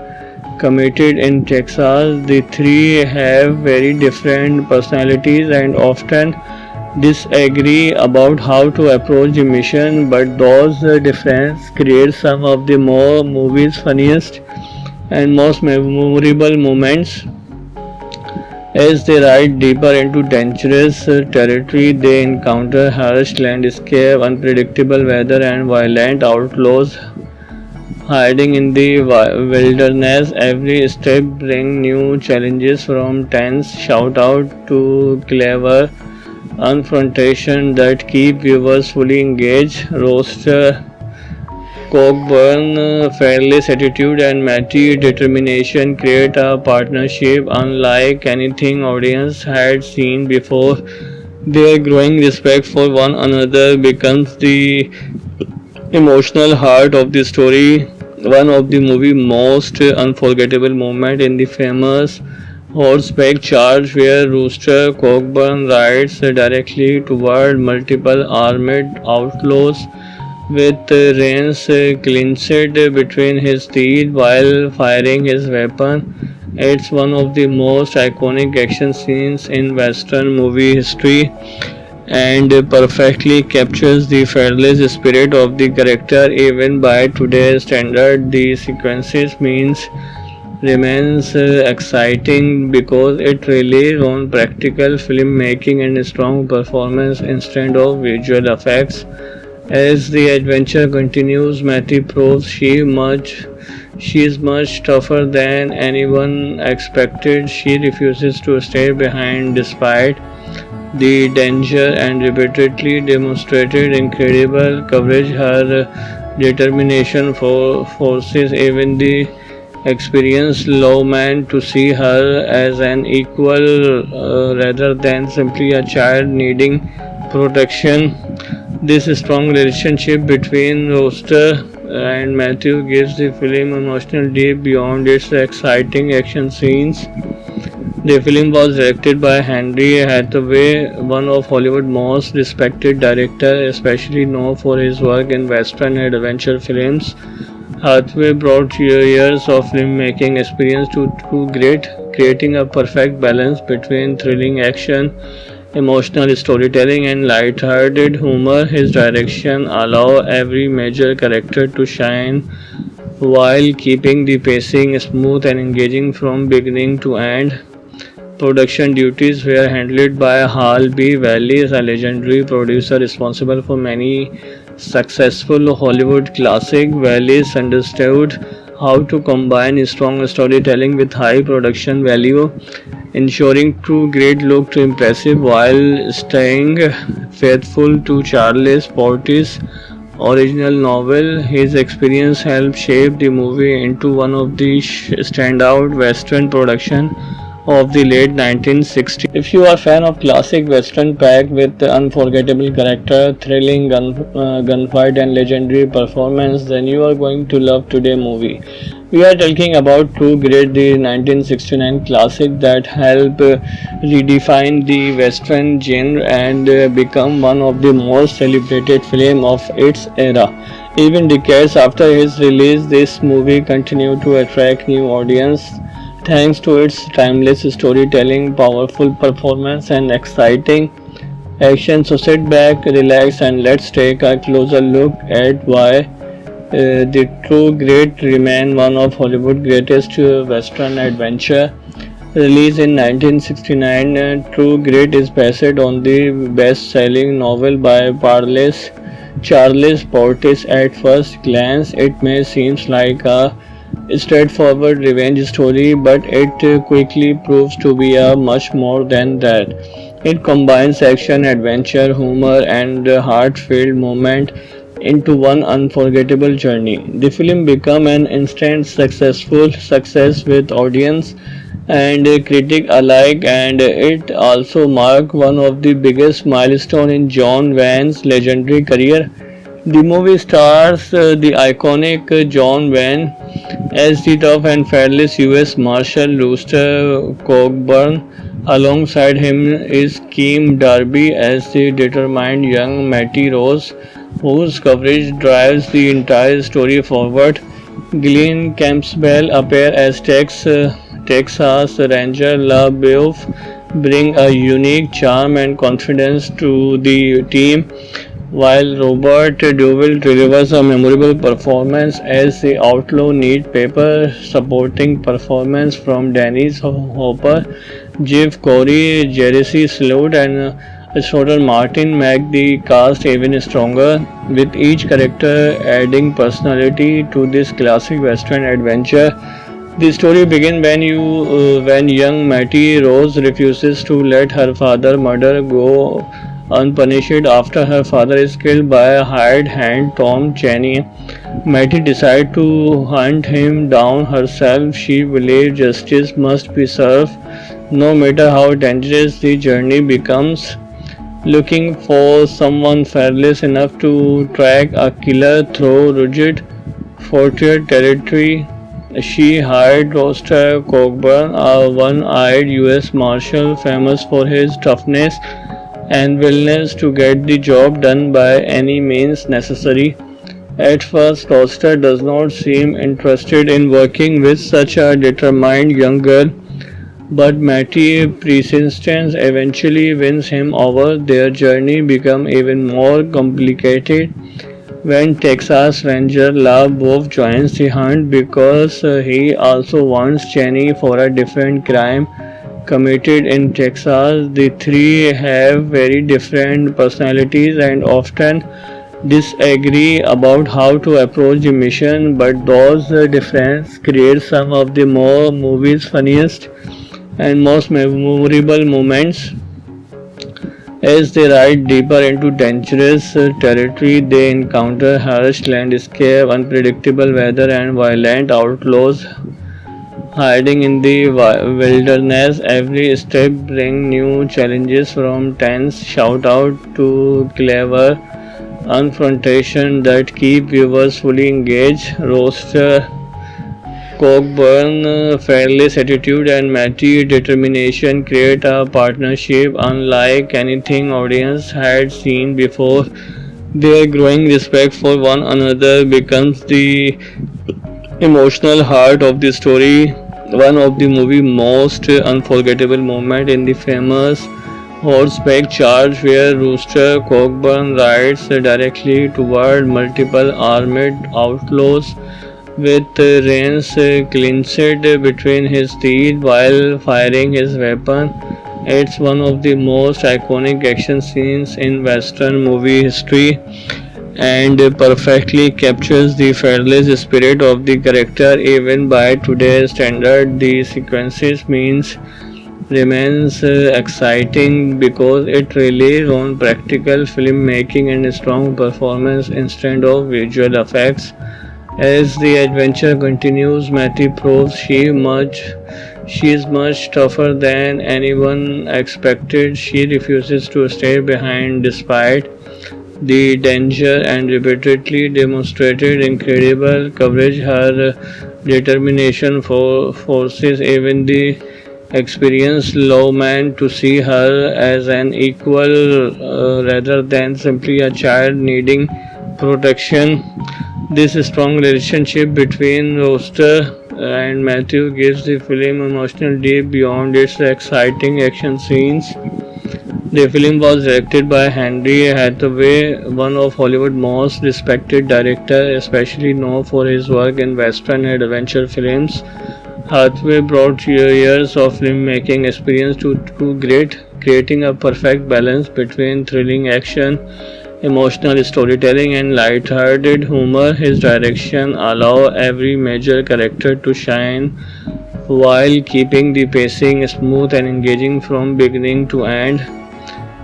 committed in Texas. The three have very different personalities and often disagree about how to approach the mission, but those differences create some of the more movies funniest and most memorable moments. As they ride deeper into dangerous territory, they encounter harsh landscape, unpredictable weather, and violent outlaws hiding in the wilderness. Every step brings new challenges, from tense shout out to clever confrontation that keep viewers fully engaged. Roaster Cockburn, fearless attitude, and mighty determination create a partnership unlike anything audience had seen before. Their growing respect for one another becomes the emotional heart of the story. One of the movie's most unforgettable moments in the famous horseback charge where Rooster Cockburn rides directly toward multiple armed outlaws with reins clenched between his teeth while firing his weapon. It's one of the most iconic action scenes in Western movie history and perfectly captures the fearless spirit of the character even by today's standard. The sequences means remains exciting because it relies on practical filmmaking and strong performance instead of visual effects. As the adventure continues, Matty proves she is much tougher than anyone expected. She refuses to stay behind despite the danger and repeatedly demonstrated incredible courage. Her determination forces even the experienced lawman to see her as an equal rather than simply a child needing protection. This strong relationship between Roster and Matthew gives the film emotional depth beyond its exciting action scenes. The film was directed by Henry Hathaway, one of Hollywood's most respected directors, especially known for his work in Western and adventure films. Hathaway brought years of filmmaking experience to Great, creating a perfect balance between thrilling action, emotional storytelling, and light-hearted humor. His direction allows every major character to shine while keeping the pacing smooth and engaging from beginning to end. Production duties were handled by Hal B. Wallis, a legendary producer responsible for many successful Hollywood classics. Wallis understood how to combine strong storytelling with high production value, ensuring True Grit looked impressive while staying faithful to Charles Portis' original novel. His experience helped shape the movie into one of the standout Western productions of the late 1960s. If you are a fan of classic western packed with unforgettable character, thrilling gunfight and legendary performance, then you are going to love today's movie. We are talking about True Grit, the 1969 classic that helped redefine the western genre and become one of the most celebrated films of its era. Even decades after its release, this movie continued to attract new audiences thanks to its timeless storytelling, powerful performance, and exciting action. So sit back, relax, and let's take a closer look at why the True Grit remains one of Hollywood's greatest western adventure. Released in 1969, True Grit is based on the best-selling novel by Charles Portis. At first glance, it may seem like a straightforward revenge story, but it quickly proves to be a much more than that. It combines action, adventure, humor, and heartfelt moment into one unforgettable journey. The film became an instant successful success with audience and critic alike, and it also marked one of the biggest milestones in John Wayne's legendary career. The movie stars the iconic John Wayne as the tough and fearless U.S. Marshal Rooster Cockburn. Alongside him is Keem Darby as the determined young Matty Rose, whose courage drives the entire story forward. Glenn Campbell appears as Texas Ranger LaBeouf, bring a unique charm and confidence to the team, while Robert Duvall delivers a memorable performance as the outlaw. Need paper supporting performance from Dennis Hopper, Jeff Corey, Jesse Sloat, and Schroeder Martin make the cast even stronger, with each character adding personality to this classic Western adventure. The story begins when young Mattie Rose refuses to let her father murder go unpunished after her father is killed by a hired hand Tom Cheney. Mattie decides to hunt him down herself. She believes justice must be served, no matter how dangerous the journey becomes. Looking for someone fearless enough to track a killer through rugged frontier territory, she hired Roster Cockburn, a one-eyed U.S. Marshal famous for his toughness and willingness to get the job done by any means necessary. At first, Roster does not seem interested in working with such a determined young girl, but Mattie persistence eventually wins him over. Their journey becomes even more complicated when Texas Ranger Love Wolf joins the hunt because he also wants Cheney for a different crime committed in Texas. The three have very different personalities and often disagree about how to approach the mission, but those differences create some of the more movie's funniest and most memorable moments. As they ride deeper into dangerous territory, they encounter harsh landscape, unpredictable weather, and violent outlaws hiding in the wilderness. Every step brings new challenges, from tense shout-out to clever confrontation that keep viewers fully engaged. Roaster Cockburn, fearless attitude, and Matty determination create a partnership unlike anything audience had seen before. Their growing respect for one another becomes the emotional heart of the story. One of the movie's most unforgettable moments in the famous horseback charge where Rooster Cockburn rides directly toward multiple armed outlaws with reins clenched between his teeth while firing his weapon. It's one of the most iconic action scenes in Western movie history and perfectly captures the fearless spirit of the character. Even by today's standard, the sequences means remains exciting because it relies on practical filmmaking and strong performance instead of visual effects. As the adventure continues, Matty proves she is much tougher than anyone expected. She refuses to stay behind despite the danger and repeatedly demonstrated incredible courage. Her determination forces even the experienced lawman to see her as an equal rather than simply a child needing protection. This strong relationship between Roster and Matthew gives the film emotional depth beyond its exciting action scenes. The film was directed by Henry Hathaway, one of Hollywood's most respected directors, especially known for his work in Western and adventure films. Hathaway brought years of filmmaking experience to great, creating a perfect balance between thrilling action, emotional storytelling, and light-hearted humor. His direction allows every major character to shine while keeping the pacing smooth and engaging from beginning to end.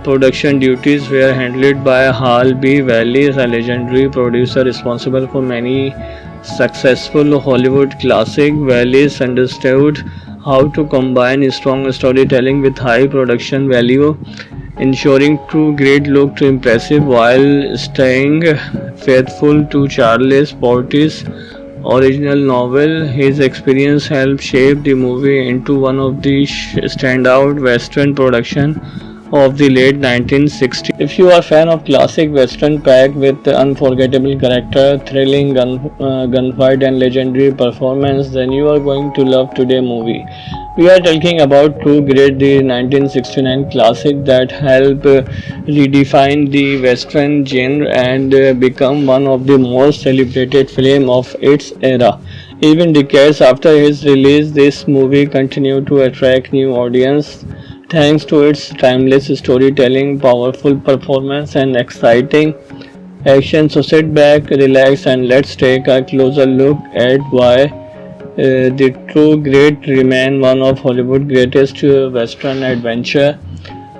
Production duties were handled by Hal B. Wallis, a legendary producer responsible for many successful Hollywood classics. Wallis understood how to combine strong storytelling with high production value, ensuring true great look to impressive while staying faithful to Charles Portis' original novel. His experience helped shape the movie into one of the standout Western production of the late 1960s. If you are a fan of classic western packed with unforgettable character, thrilling gunfight and legendary performance, then you are going to love today's movie. We are talking about True Grit, the 1969 classic that helped redefine the western genre and become one of the most celebrated films of its era. Even decades after its release, this movie continued to attract new audiences thanks to its timeless storytelling, powerful performance, and exciting action. So sit back, relax, and let's take a closer look at why the True Grit remains one of Hollywood's greatest western adventure.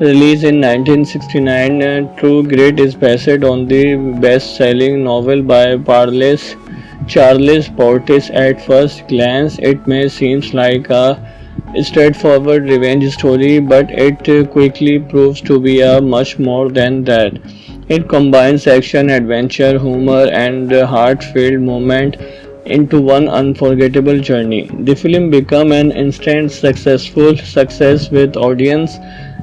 Released in 1969, True Grit is based on the best-selling novel by Charles Portis. At first glance, it may seem like a straightforward revenge story, but it quickly proves to be a much more than that. It combines action, adventure, humor, and heartfelt moment into one unforgettable journey. The film became an instant successful success with audience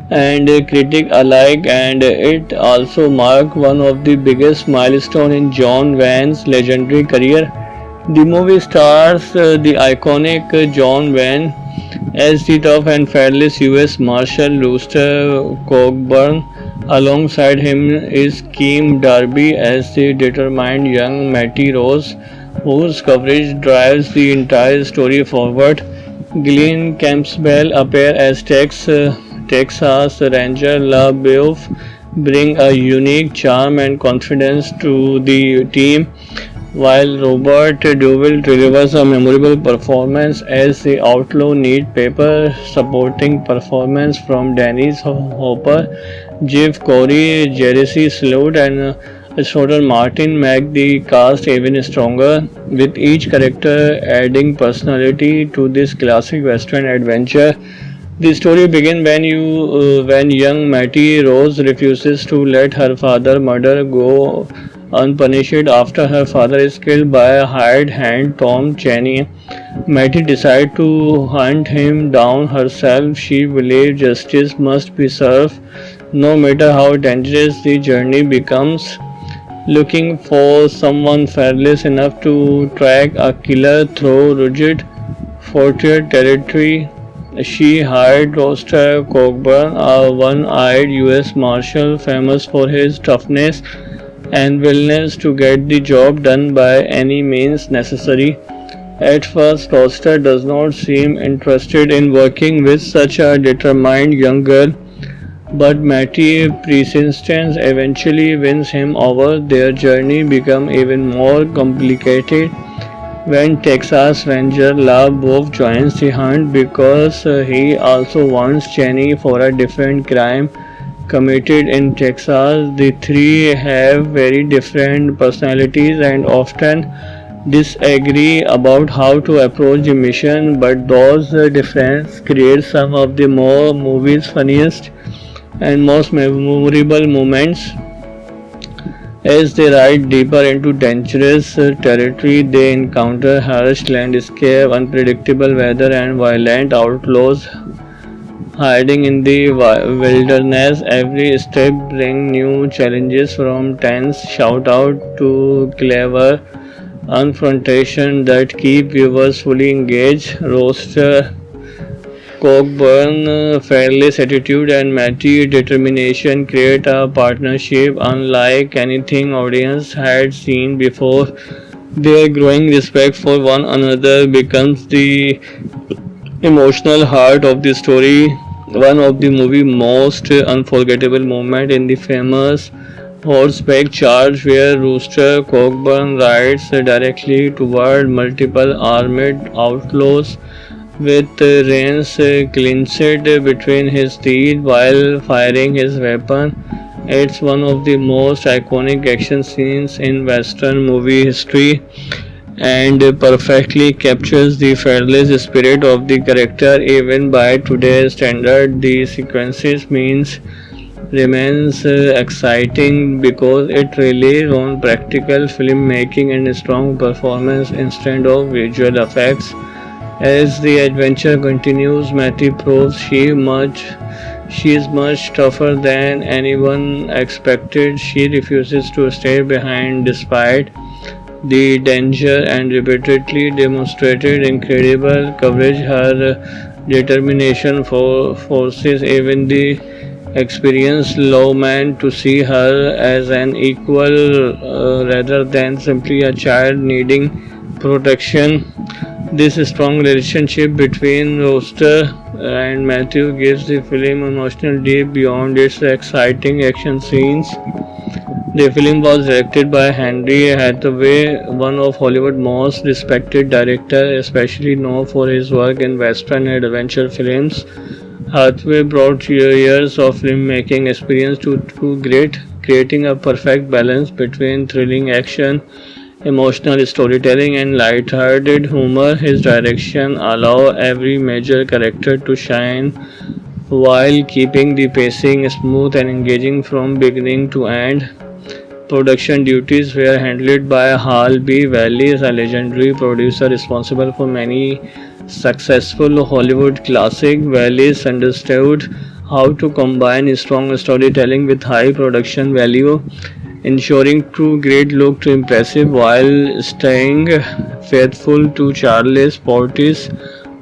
and critic alike, and it also marked one of the biggest milestones in John Wayne's legendary career. The movie stars the iconic John Wayne as the tough and fearless U.S. Marshal Rooster Cogburn. Alongside him is Kim Darby as the determined young Matty Rose, whose coverage drives the entire story forward. Glenn Campbell appears as Texas Ranger LaBeouf, bring a unique charm and confidence to the team, while Robert Duvall delivers a memorable performance as the outlaw. Neat paper supporting performance from Dennis Hopper, Jeff Corey, Jesse Sloat, and Schroeder Martin make the cast even stronger, with each character adding personality to this classic western adventure. The story begins when young Mattie Rose refuses to let her father murder go unpunished after her father is killed by a hired hand, Tom Cheney. Mattie decides to hunt him down herself. She believes justice must be served, no matter how dangerous the journey becomes. Looking for someone fearless enough to track a killer through rugged frontier territory, she hired Roster Cockburn, a one-eyed U.S. Marshal famous for his toughness and willingness to get the job done by any means necessary. At first, Roster does not seem interested in working with such a determined young girl, but Mattie persistence eventually wins him over. Their journey becomes even more complicated when Texas Ranger LaBeouf joins the hunt because he also wants Cheney for a different crime committed in Texas. The three have very different personalities and often disagree about how to approach the mission, but those differences create some of the more movie's funniest and most memorable moments. As they ride deeper into dangerous territory, they encounter harsh landscape, unpredictable weather, and violent outlaws hiding in the wilderness. Every step brings new challenges, from tense shootout to clever confrontation that keep viewers fully engaged. Roaster Cockburn, fearless attitude, and Matty determination create a partnership unlike anything audience had seen before. Their growing respect for one another becomes the emotional heart of the story. One of the movie's most unforgettable moments in the famous horseback charge where Rooster Cockburn rides directly toward multiple armed outlaws with reins clenched between his teeth while firing his weapon. It's one of the most iconic action scenes in Western movie history and perfectly captures the fearless spirit of the character. Even by today's standard, the sequences means remains exciting because it relies on practical filmmaking and strong performance instead of visual effects. As the adventure continues, Matty proves She is much tougher than anyone expected. She refuses to stay behind despite the danger and repeatedly demonstrated incredible courage. Her determination forces even the experienced lawman to see her as an equal rather than simply a child needing protection. This strong relationship between Roster and Matthew gives the film emotional depth beyond its exciting action scenes. The film was directed by Henry Hathaway, one of Hollywood's most respected directors, especially known for his work in western and adventure films. Hathaway brought years of filmmaking experience to Grit, creating a perfect balance between thrilling action, emotional storytelling, and light-hearted humor. His direction allowed every major character to shine while keeping the pacing smooth and engaging from beginning to end. Production duties were handled by Hal B. Wallis, a legendary producer responsible for many successful Hollywood classics. Wallis understood how to combine strong storytelling with high production value, ensuring True Grit looked impressive while staying faithful to Charles Portis'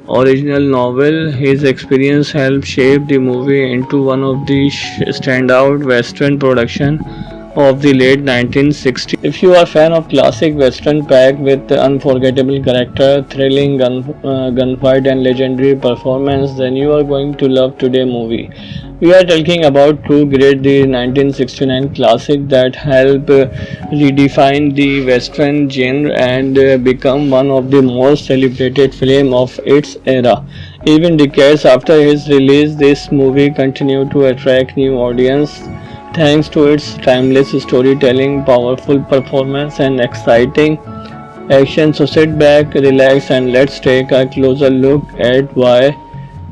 original novel. His experience helped shape the movie into one of the standout Western productions of the late 1960s. If you are a fan of classic western packed with unforgettable character, thrilling gunfight and legendary performance, then you are going to love today's movie. We are talking about True Grit, the 1969 classic that helped redefine the western genre and become one of the most celebrated films of its era. Even decades after its release, this movie continued to attract new audiences thanks to its timeless storytelling, powerful performance, and exciting action. So sit back, relax, and let's take a closer look at why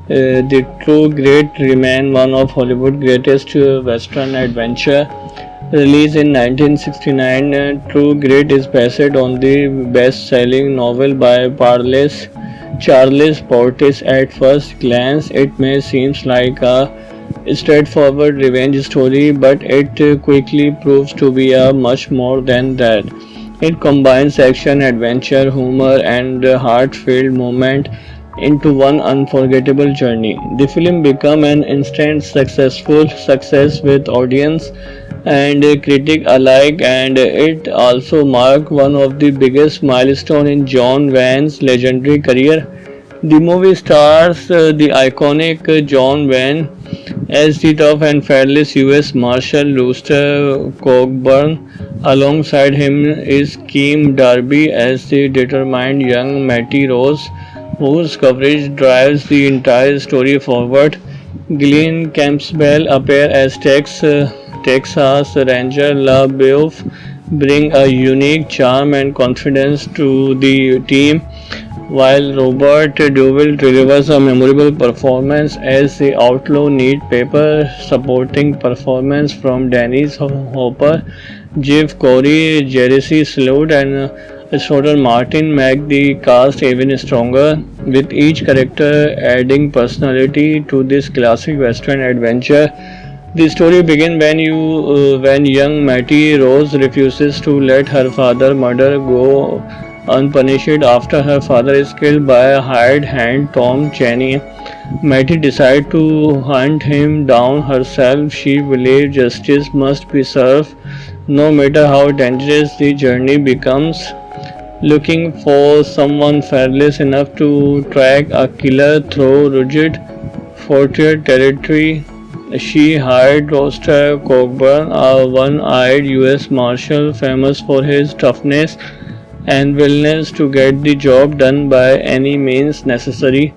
the True Grit remains one of Hollywood's greatest western adventure. Released in 1969, True Grit is based on the best-selling novel by Charles Portis. At first glance, it may seem like a straightforward revenge story, but it quickly proves to be a much more than that. It combines action, adventure, humor, and heartfelt moment into one unforgettable journey. The film became an instant successful success with audience and critic alike, and it also marked one of the biggest milestones in John Wayne's legendary career. The movie stars the iconic John Wayne as the tough and fearless U.S. Marshal Luther Cockburn. Alongside him is Kim Darby as the determined young Matty Rose, whose courage drives the entire story forward. Glenn Campbell appears as Texas Ranger LaBeouf, bring a unique charm and confidence to the team, while Robert Duvall delivers a memorable performance as the outlaw. Neat paper supporting performance from Dennis Hopper, Jeff Corey, Jesse Sloat, and Schroeder Martin make the cast even stronger, with each character adding personality to this classic western adventure. The story begins when young Mattie Rose refuses to let her father murder go unpunished after her father is killed by a hired hand Tom Cheney. Mattie decides to hunt him down herself. She believes justice must be served, no matter how dangerous the journey becomes. Looking for someone fearless enough to track a killer through rugged frontier territory, she hired Roster Cockburn, a one-eyed U.S. Marshal famous for his toughness and willingness to get the job done by any means necessary.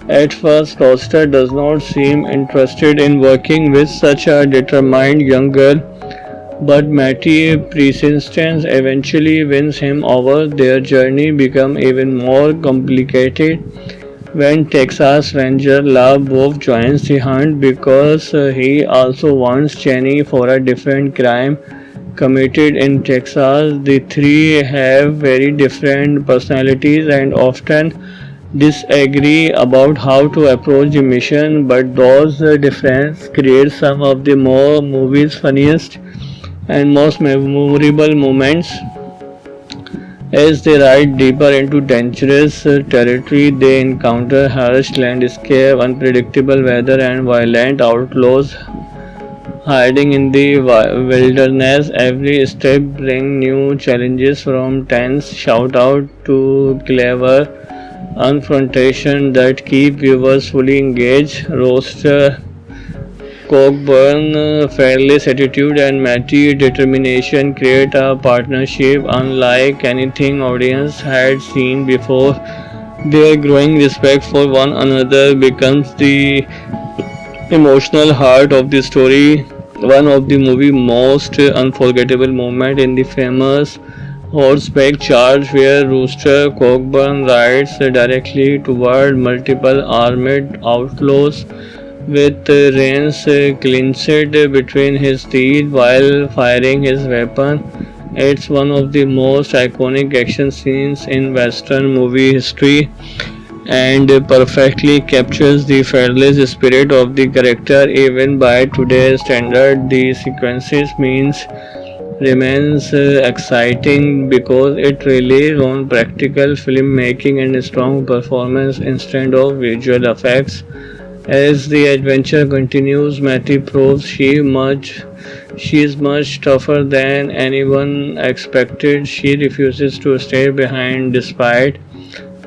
At first, Roster does not seem interested in working with such a determined young girl, but Mattie persistence eventually wins him over. Their journey becomes even more complicated when Texas Ranger Love Wolf joins the hunt because he also wants Cheney for a different crime committed in Texas. The three have very different personalities and often disagree about how to approach the mission, but those differences create some of the more movies funniest and most memorable moments. As they ride deeper into dangerous territory, they encounter harsh landscape, unpredictable weather, and violent outlaws hiding in the wilderness. Every step brings new challenges, from tense shoutout to clever confrontation that keep viewers fully engaged. Roaster Cockburn, fearless attitude and mighty determination create a partnership unlike anything audience had seen before. Their growing respect for one another becomes the emotional heart of the story. One of the movie's most unforgettable moments in the famous horseback charge where Rooster Cockburn rides directly toward multiple armed outlaws with reins clenched between his teeth while firing his weapon. It's one of the most iconic action scenes in Western movie history and perfectly captures the fearless spirit of the character. Even by today's standard, the sequences means remains exciting because it relies on practical filmmaking and strong performance instead of visual effects. As the adventure continues, Matty proves she is much tougher than anyone expected. She refuses to stay behind despite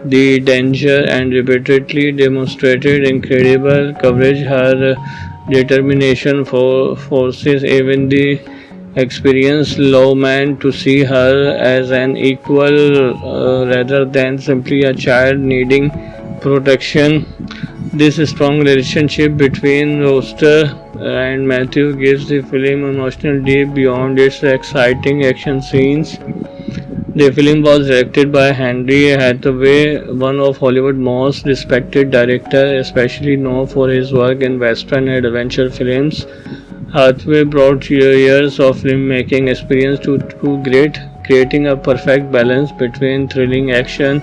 the danger and repeatedly demonstrated incredible courage. Her determination forces even the experienced lawman to see her as an equal rather than simply a child needing protection. This strong relationship between Roster and Matthew gives the film emotional depth beyond its exciting action scenes. The film was directed by Henry Hathaway, one of Hollywood's most respected directors, especially known for his work in western and adventure films. Hathaway brought years of filmmaking experience to Grit, creating a perfect balance between thrilling action,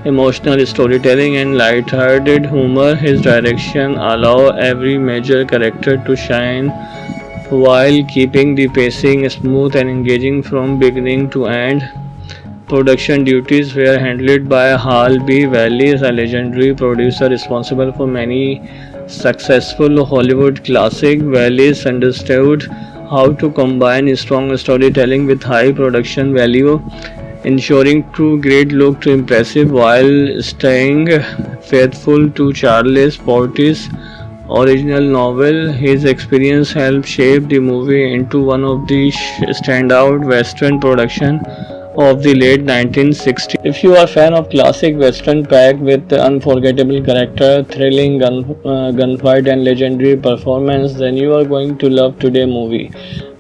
emotional storytelling, and light-hearted humor. His direction allowed every major character to shine while keeping the pacing smooth and engaging from beginning to end. Production duties were handled by Hal B. Wallis, a legendary producer responsible for many successful Hollywood classics. Wallis understood how to combine strong storytelling with high production value, ensuring True Grit looked impressive while staying faithful to Charles Portis' original novel. His experience helped shape the movie into one of the standout Western productions of the late 1960s. If you are a fan of classic Western packed with unforgettable character, thrilling gunfight, and legendary performance, then you are going to love today's movie.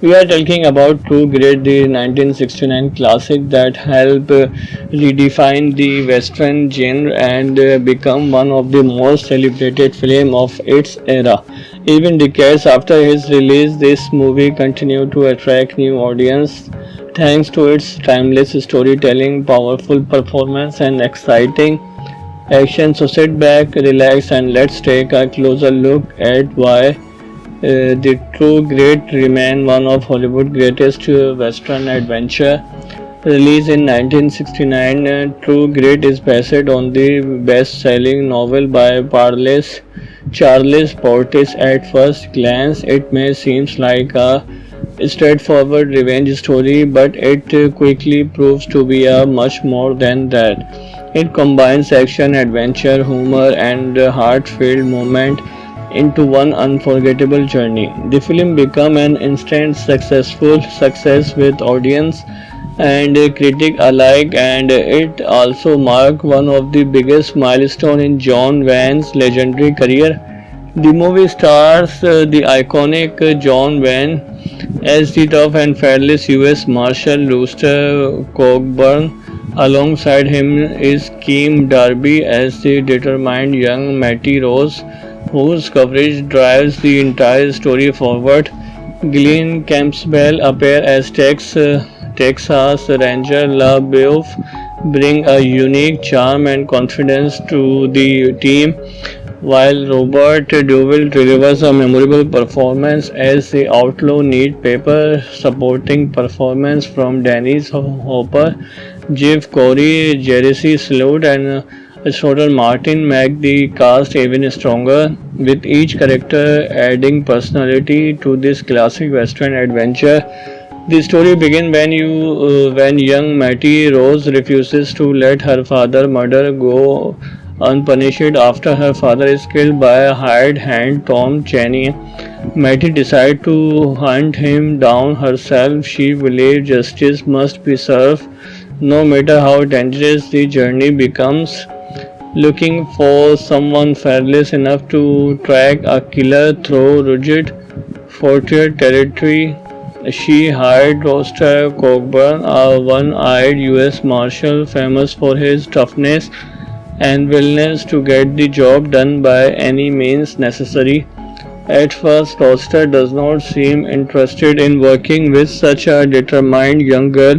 We are talking about True Grit, the 1969 classic that helped redefine the Western genre and become one of the most celebrated films of its era. Even decades after its release, this movie continued to attract new audiences thanks to its timeless storytelling, powerful performance, and exciting action. So sit back, relax, and let's take a closer look at why the True Grit remains one of Hollywood's greatest Western adventure. Released in 1969, True Grit is based on the best-selling novel by Charles Portis. At first glance, it may seem like a straightforward revenge story, but it quickly proves to be a much more than that. It combines action, adventure, humor, and heartfelt moment into one unforgettable journey. The film became an instant successful success with audience and critic alike, and it also marked one of the biggest milestones in John Wayne's legendary career. The movie stars the iconic John Wayne as the tough and fearless U.S. Marshal Rooster Cockburn. Alongside him is Keem Darby as the determined young Matty Rose, whose courage drives the entire story forward. Glenn Campbell appears as Texas Ranger LaBeouf, bring a unique charm and confidence to the team, while Robert Duvall delivers a memorable performance as the outlaw. Need paper supporting performance from Dennis Hopper, Jeff Corey, Jerry Sloat, and Schroeder Martin make the cast even stronger, with each character adding personality to this classic Western adventure. The story begins when young Mattie Rose refuses to let her father murder go unpunished after her father is killed by a hired hand Tom Cheney. Mattie decides to hunt him down herself. She believes justice must be served, no matter how dangerous the journey becomes. Looking for someone fearless enough to track a killer through rugged frontier territory, she hired Roster Cockburn, a one-eyed U.S. Marshal famous for his toughness and willingness to get the job done by any means necessary. At first, Roster does not seem interested in working with such a determined young girl,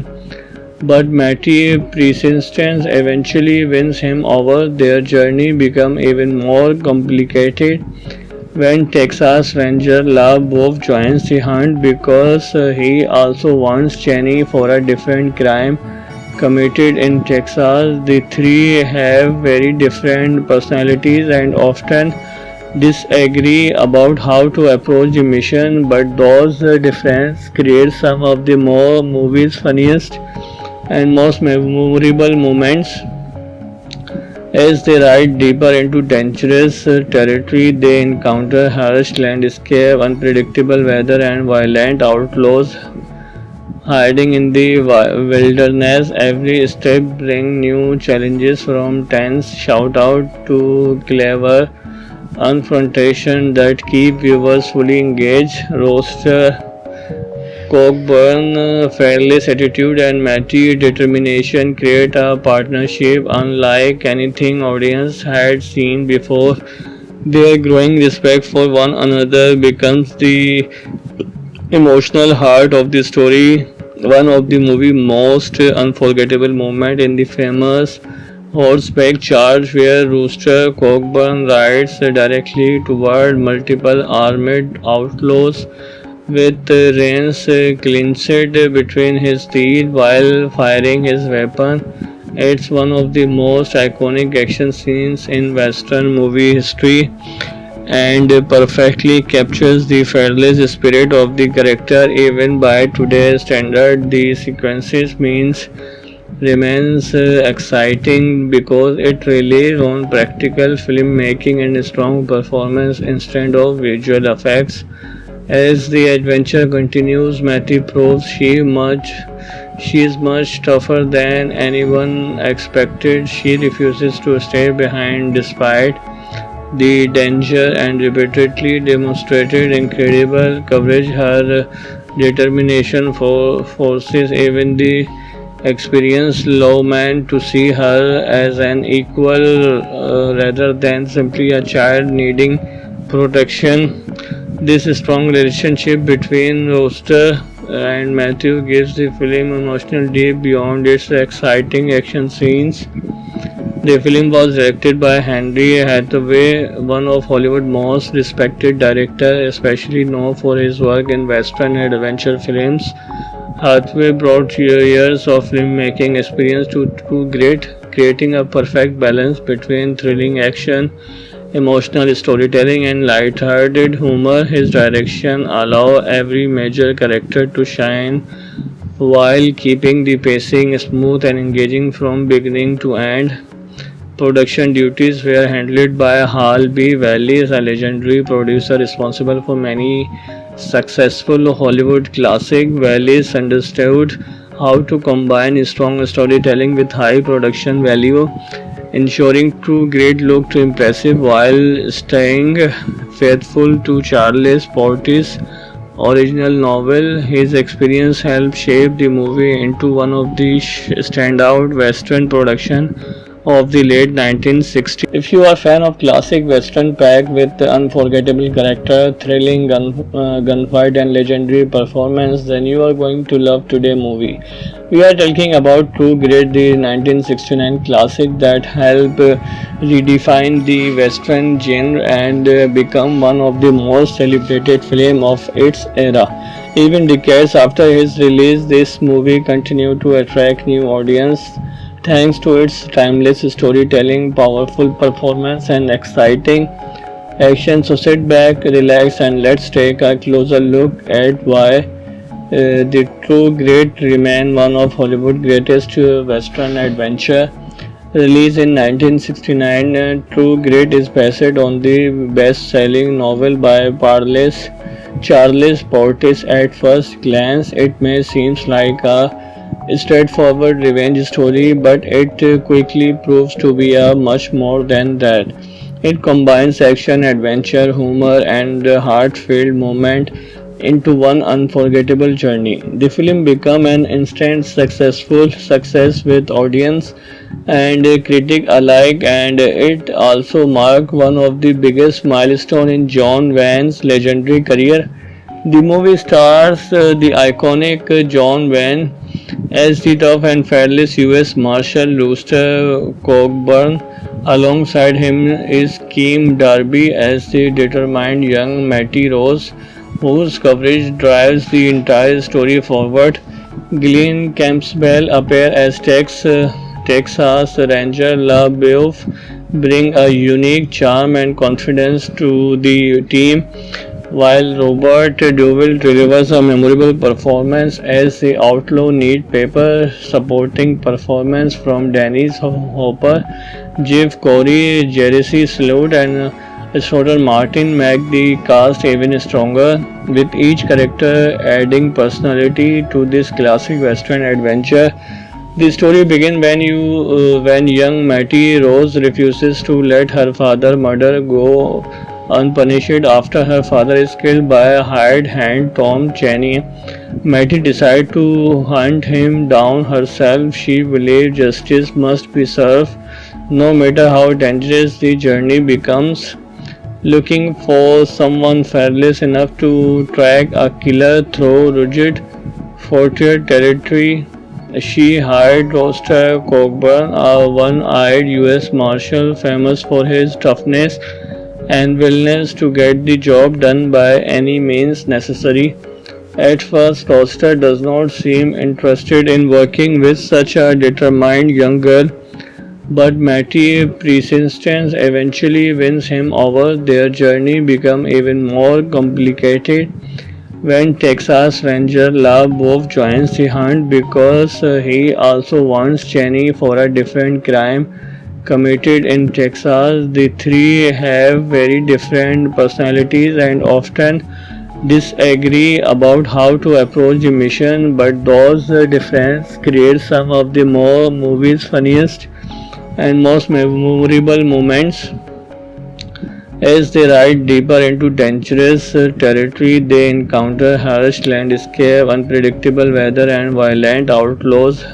but Matty persistence eventually wins him over. Their journey becomes even more complicated when Texas Ranger Love Wolf joins the hunt because he also wants Jenny for a different crime committed in Texas. The three have very different personalities and often disagree about how to approach the mission, but those differences create some of the more movie's funniest and most memorable moments. As they ride deeper into dangerous territory, they encounter harsh landscape, unpredictable weather, and violent outlaws hiding in the wilderness. Every step brings new challenges, from tense shoutout to clever confrontation that keep viewers fully engaged. Roaster Cockburn, fearless attitude and Matty determination create a partnership unlike anything audience had seen before. Their growing respect for one another becomes the emotional heart of the story. One of the movie's most unforgettable moments in the famous horseback charge where Rooster Cockburn rides directly toward multiple armed outlaws with reins clenched between his teeth while firing his weapon. It's one of the most iconic action scenes in Western movie history and perfectly captures the fearless spirit of the character even by today's standard. The sequences means remains exciting because it relies on practical filmmaking and strong performance instead of visual effects. As the adventure continues, Matty proves she is much tougher than anyone expected. She refuses to stay behind despite the danger and repeatedly demonstrated incredible courage. Her determination forces even the experienced lawman to see her as an equal rather than simply a child needing protection. This strong relationship between Roster and Matthew gives the film emotional depth beyond its exciting action scenes. The film was directed by Henry Hathaway, one of Hollywood's most respected directors, especially known for his work in western and adventure films. Hathaway brought years of filmmaking experience to great, creating a perfect balance between thrilling action, emotional storytelling, and light-hearted humor. His direction allows every major character to shine while keeping the pacing smooth and engaging from beginning to end. Production duties were handled by Hal B. Wallis, a legendary producer responsible for many successful Hollywood classics. Wallis understood how to combine strong storytelling with high production value, ensuring true great look to impressive while staying faithful to Charles Portis' original novel. His experience helped shape the movie into one of the standout Western production of the late 1960s. If you are a fan of classic western packed with unforgettable character, thrilling gunfight and legendary performance, then you are going to love today's movie. We are talking about True Grit, the 1969 classic that helped redefine the western genre and become one of the most celebrated films of its era. Even decades after its release, this movie continued to attract new audiences thanks to its timeless storytelling, powerful performance, and exciting action. So sit back, relax, and let's take a closer look at why the True Grit remain one of Hollywood's greatest western adventure. Released in 1969, True Grit is based on the best-selling novel by Charles Portis. At first glance, it may seem like a straightforward revenge story, but it quickly proves to be a much more than that. It combines action, adventure, humor, and heartfelt moment into one unforgettable journey. The film became an instant successful success with audience and critic alike, and it also marked one of the biggest milestones in John Wayne's legendary career. The movie stars the iconic John Wayne as the tough and fearless U.S. Marshal Rooster Cogburn. Alongside him is Kim Darby as the determined young Matty Rose, whose coverage drives the entire story forward. Glenn Campbell appears as Texas Ranger LaBeouf, bring a unique charm and confidence to the team, while Robert Duvall delivers a memorable performance as the outlaw. Need paper supporting performance from Dennis Hopper, Jeff Corey, Jesse Sloat, and Schroeder Martin make the cast even stronger, with each character adding personality to this classic western adventure. The story begins when young Mattie Rose refuses to let her father's murder go unpunished after her father is killed by a hired hand Tom Cheney. Mattie decides to hunt him down herself. She believes justice must be served, no matter how dangerous the journey becomes. Looking for someone fearless enough to track a killer through rugged frontier territory, she hired Roster Cockburn, a one-eyed U.S. Marshal famous for his toughness and willingness to get the job done by any means necessary. At first, Roster does not seem interested in working with such a determined young girl, but Mattie persistence eventually wins him over. Their journey becomes even more complicated when Texas Ranger La Bob joins the hunt because he also wants Cheney for a different crime committed in Texas. The three have very different personalities and often disagree about how to approach the mission, but those differences create some of the more movie's funniest and most memorable moments. As they ride deeper into dangerous territory, they encounter harsh landscape, unpredictable weather, and violent outlaws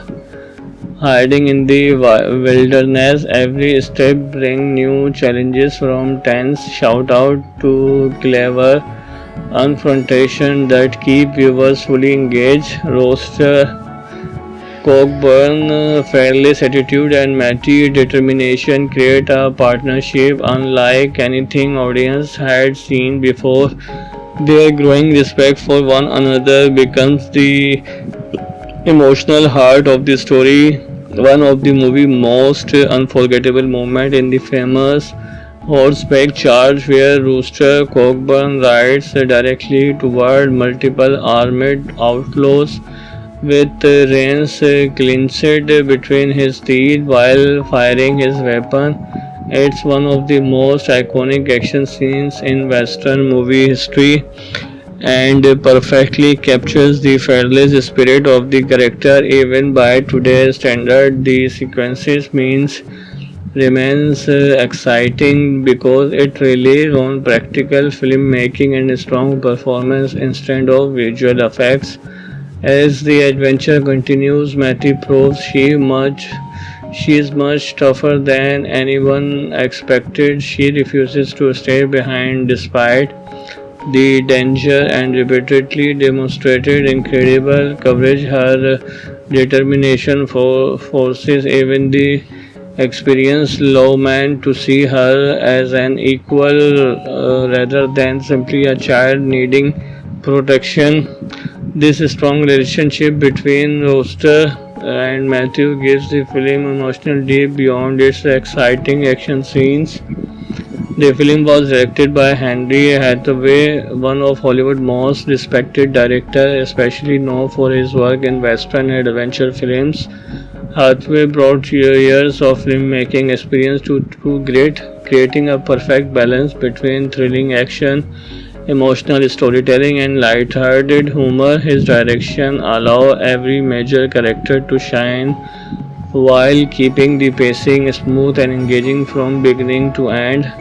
hiding in the wilderness. Every step brings new challenges, from tense shoutout to clever confrontation that keep viewers fully engaged. Roster Cockburn, fearless attitude, and Matty determination create a partnership unlike anything audience had seen before. Their growing respect for one another becomes the emotional heart of the story. One of the movie's most unforgettable moments in the famous horseback charge where Rooster Cockburn rides directly toward multiple armed outlaws with reins clenched between his teeth while firing his weapon. It's one of the most iconic action scenes in Western movie history and perfectly captures the fearless spirit of the character. Even by today's standard, the sequences means remains exciting because it relies on practical filmmaking and strong performance instead of visual effects. As the adventure continues, Matty proves She is much tougher than anyone expected. She refuses to stay behind despite the danger and repeatedly demonstrated incredible courage. Her determination forces even the experienced lawman to see her as an equal rather than simply a child needing protection. This strong relationship between Roster and Matthew gives the film emotional depth beyond its exciting action scenes. The film was directed by Henry Hathaway, one of Hollywood's most respected directors, especially known for his work in western and adventure films. Hathaway brought years of filmmaking experience to Great, creating a perfect balance between thrilling action, emotional storytelling, and light-hearted humor. His direction allowed every major character to shine while keeping the pacing smooth and engaging from beginning to end.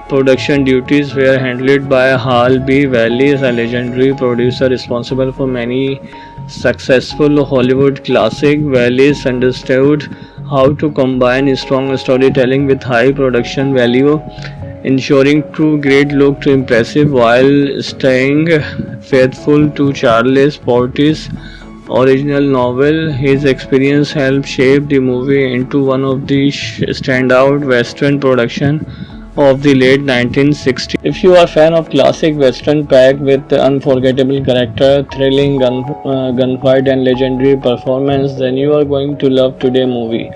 Production duties were handled by Hal B. Wallis, a legendary producer responsible for many successful Hollywood classics. Wallis understood how to combine strong storytelling with high production value, ensuring True Grit looked impressive while staying faithful to Charles Portis' original novel. His experience helped shape the movie into one of the standout Western productions of the late 1960s. If you are a fan of classic western packed with unforgettable character, thrilling gunfight and legendary performance, then you are going to love today's movie.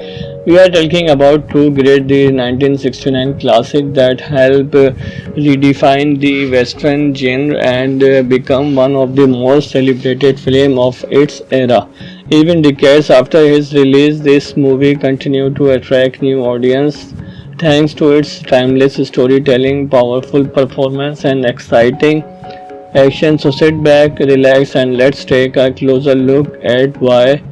We are talking about True Grit, the 1969 classic that helped redefine the western genre and become one of the most celebrated films of its era. Even decades after its release, this movie continued to attract new audiences thanks to its timeless storytelling, powerful performance, and exciting action. So sit back, relax, and let's take a closer look at why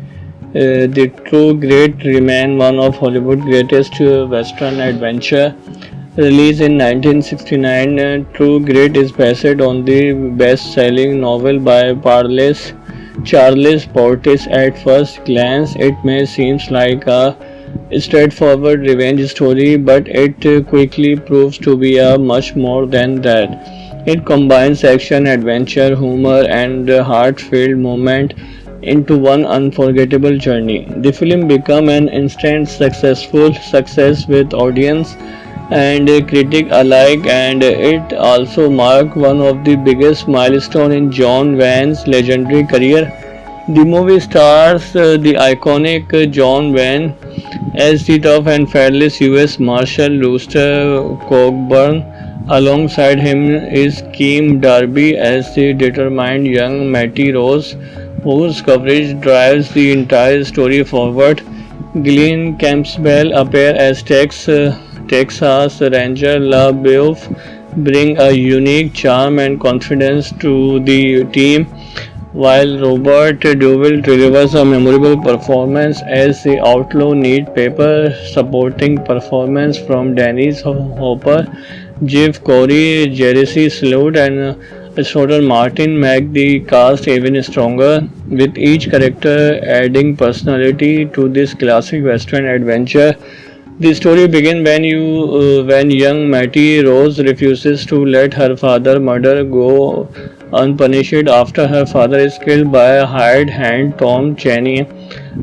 the True Grit remains one of Hollywood's greatest western adventure. Released in 1969, True Grit is based on the best-selling novel by Charles Portis. At first glance, it may seem like a straightforward revenge story, but it quickly proves to be a much more than that. It combines action, adventure, humor, and heartfelt moment into one unforgettable journey. The film became an instant successful success with audience and critic alike, and it also marked one of the biggest milestones in John Wayne's legendary career. The movie stars the iconic John Wayne as the tough and fearless U.S. Marshal Rooster Cogburn. Alongside him is Keem Darby as the determined young Matty Rose, whose courage drives the entire story forward. Glenn Campbell appears as Texas Ranger LaBeouf, bring a unique charm and confidence to the team, while Robert Duvall delivers a memorable performance as the outlaw. Neat paper supporting performance from Dennis Hopper, Jeff Corey, Jesse Sloat, and Schroeder Martin make the cast even stronger, with each character adding personality to this classic western adventure. The story begins when young Matty Rose refuses to let her father's murder go unpunished. After her father is killed by a hired hand, Tom Cheney,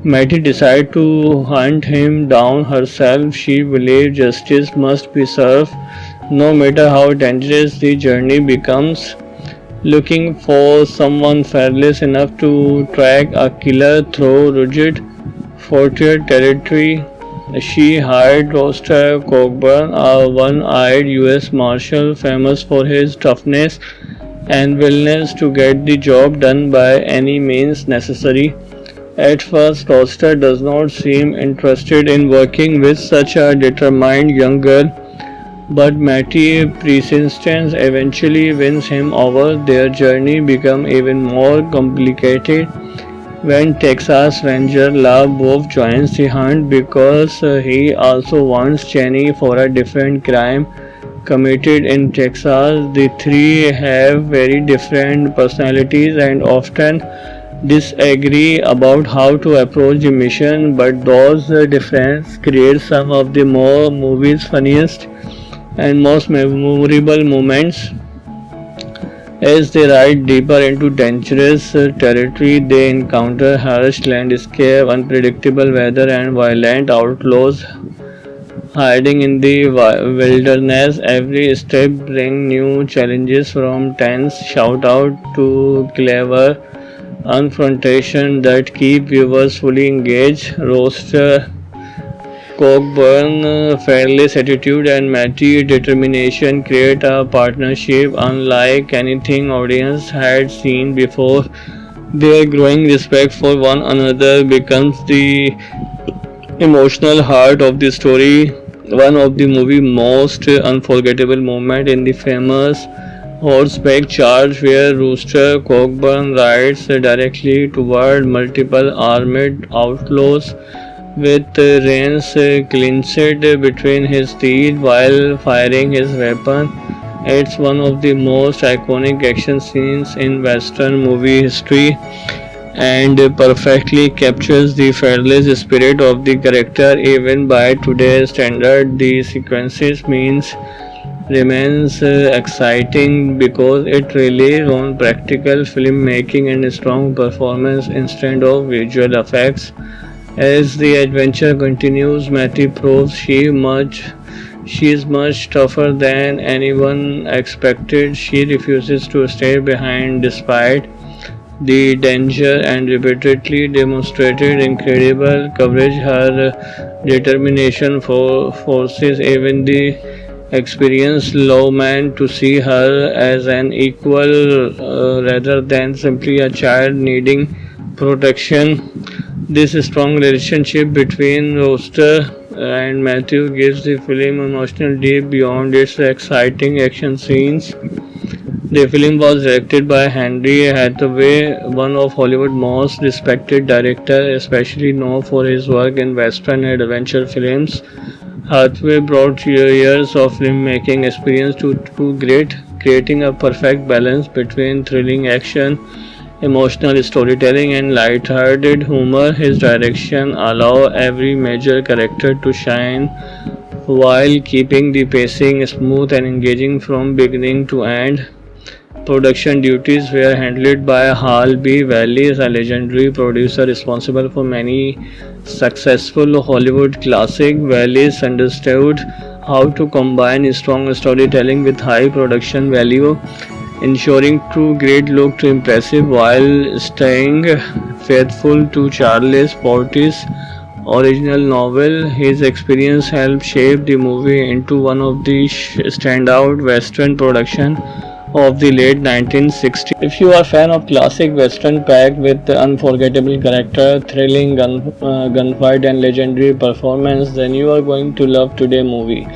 Matty decides to hunt him down herself. She believes justice must be served, no matter how dangerous the journey becomes. Looking for someone fearless enough to track a killer through rugged frontier territory, she hired Roster Cogburn, a one-eyed U.S. Marshal famous for his toughness and willingness to get the job done by any means necessary. At first, Roster does not seem interested in working with such a determined young girl, but Matty persistence eventually wins him over. Their journey becomes even more complicated when Texas Ranger LaBeouf joins the hunt because he also wants Cheney for a different crime committed in Texas. The three have very different personalities and often disagree about how to approach the mission, but those differences create some of the more movie's funniest and most memorable moments. As they ride deeper into dangerous territory, they encounter harsh landscape, unpredictable weather, and violent outlaws hiding in the wilderness. Every step brings new challenges, from tense shout out to clever confrontation that keep viewers fully engaged. Roaster Cockburn, fearless attitude and mighty determination create a partnership unlike anything audience had seen before. Their growing respect for one another becomes the emotional heart of the story. One of the movie's most unforgettable moments in the famous horseback charge where Rooster Cockburn rides directly toward multiple armed outlaws with reins clenched between his teeth while firing his weapon. It's one of the most iconic action scenes in Western movie history and perfectly captures the fearless spirit of the character. Even by today's standard, the sequences means remains exciting because it relies on practical filmmaking and strong performance instead of visual effects. As the adventure continues, Matty proves she is much tougher than anyone expected. She refuses to stay behind despite the danger and repeatedly demonstrated incredible courage. Her determination forces even the experienced lawman to see her as an equal rather than simply a child needing protection. This strong relationship between Roster and Matthew gives the film emotional depth beyond its exciting action scenes. The film was directed by Henry Hathaway, one of Hollywood's most respected directors, especially known for his work in western and adventure films. Hathaway brought years of filmmaking experience to Great, creating a perfect balance between thrilling action, emotional storytelling, and light-hearted humor. His direction allows every major character to shine while keeping the pacing smooth and engaging from beginning to end. Production duties were handled by Hal B. Wallis, a legendary producer responsible for many successful Hollywood classics. Wallis understood how to combine strong storytelling with high production value, ensuring True Grit looked impressive while staying faithful to Charles Portis' original novel. His experience helped shape the movie into one of the standout Western productions of the late 1960s. If you are a fan of classic western packed with unforgettable character, thrilling gunfight and legendary performance, then you are going to love today's movie.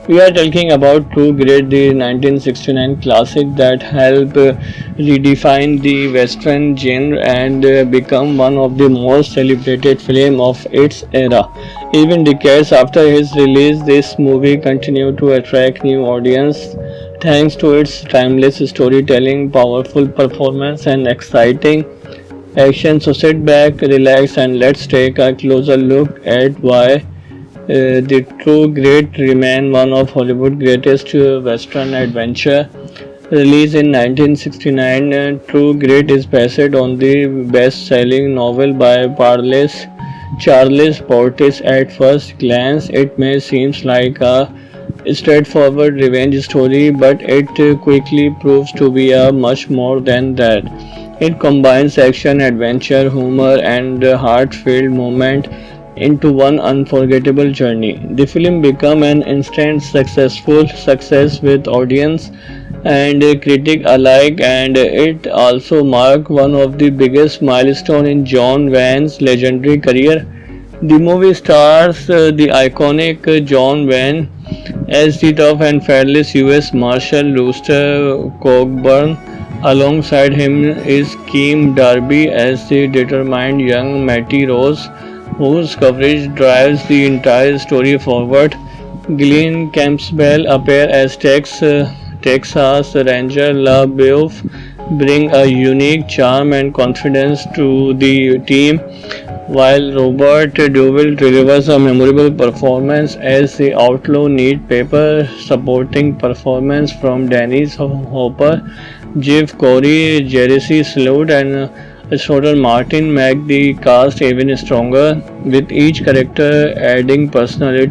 We are talking about True Grit, the 1969 classic that helped redefine the western genre and become one of the most celebrated films of its era. Even decades after its release, this movie continued to attract new audiences thanks to its timeless storytelling, powerful performance, and exciting action. So sit back, relax, and let's take a closer look at why the True Grit remains one of Hollywood's greatest western adventure. Released in 1969, True Grit is based on the best-selling novel by Charles Portis. At first glance, it may seem like a straightforward revenge story, but it quickly proves to be a much more than that. It combines action, adventure, humor, and heartfelt moment into one unforgettable journey. The film became an instant successful success with audience and critic alike, and it also marked one of the biggest milestones in John Wayne's legendary career. The movie stars the iconic John Wayne as the tough and fearless U.S. Marshal Rooster Cockburn. Alongside him is Kim Darby as the determined young Matty Rose, whose coverage drives the entire story forward. Glenn Campbell appears as Texas Ranger LaBeouf, bring a unique charm and confidence to the team, while Robert Duvall delivers a memorable performance as the outlaw. Neat paper supporting performance from Dennis Hopper, Jeff Corey, Jerry Sloat, and Schroeder Martin make the cast even stronger, with each character adding personality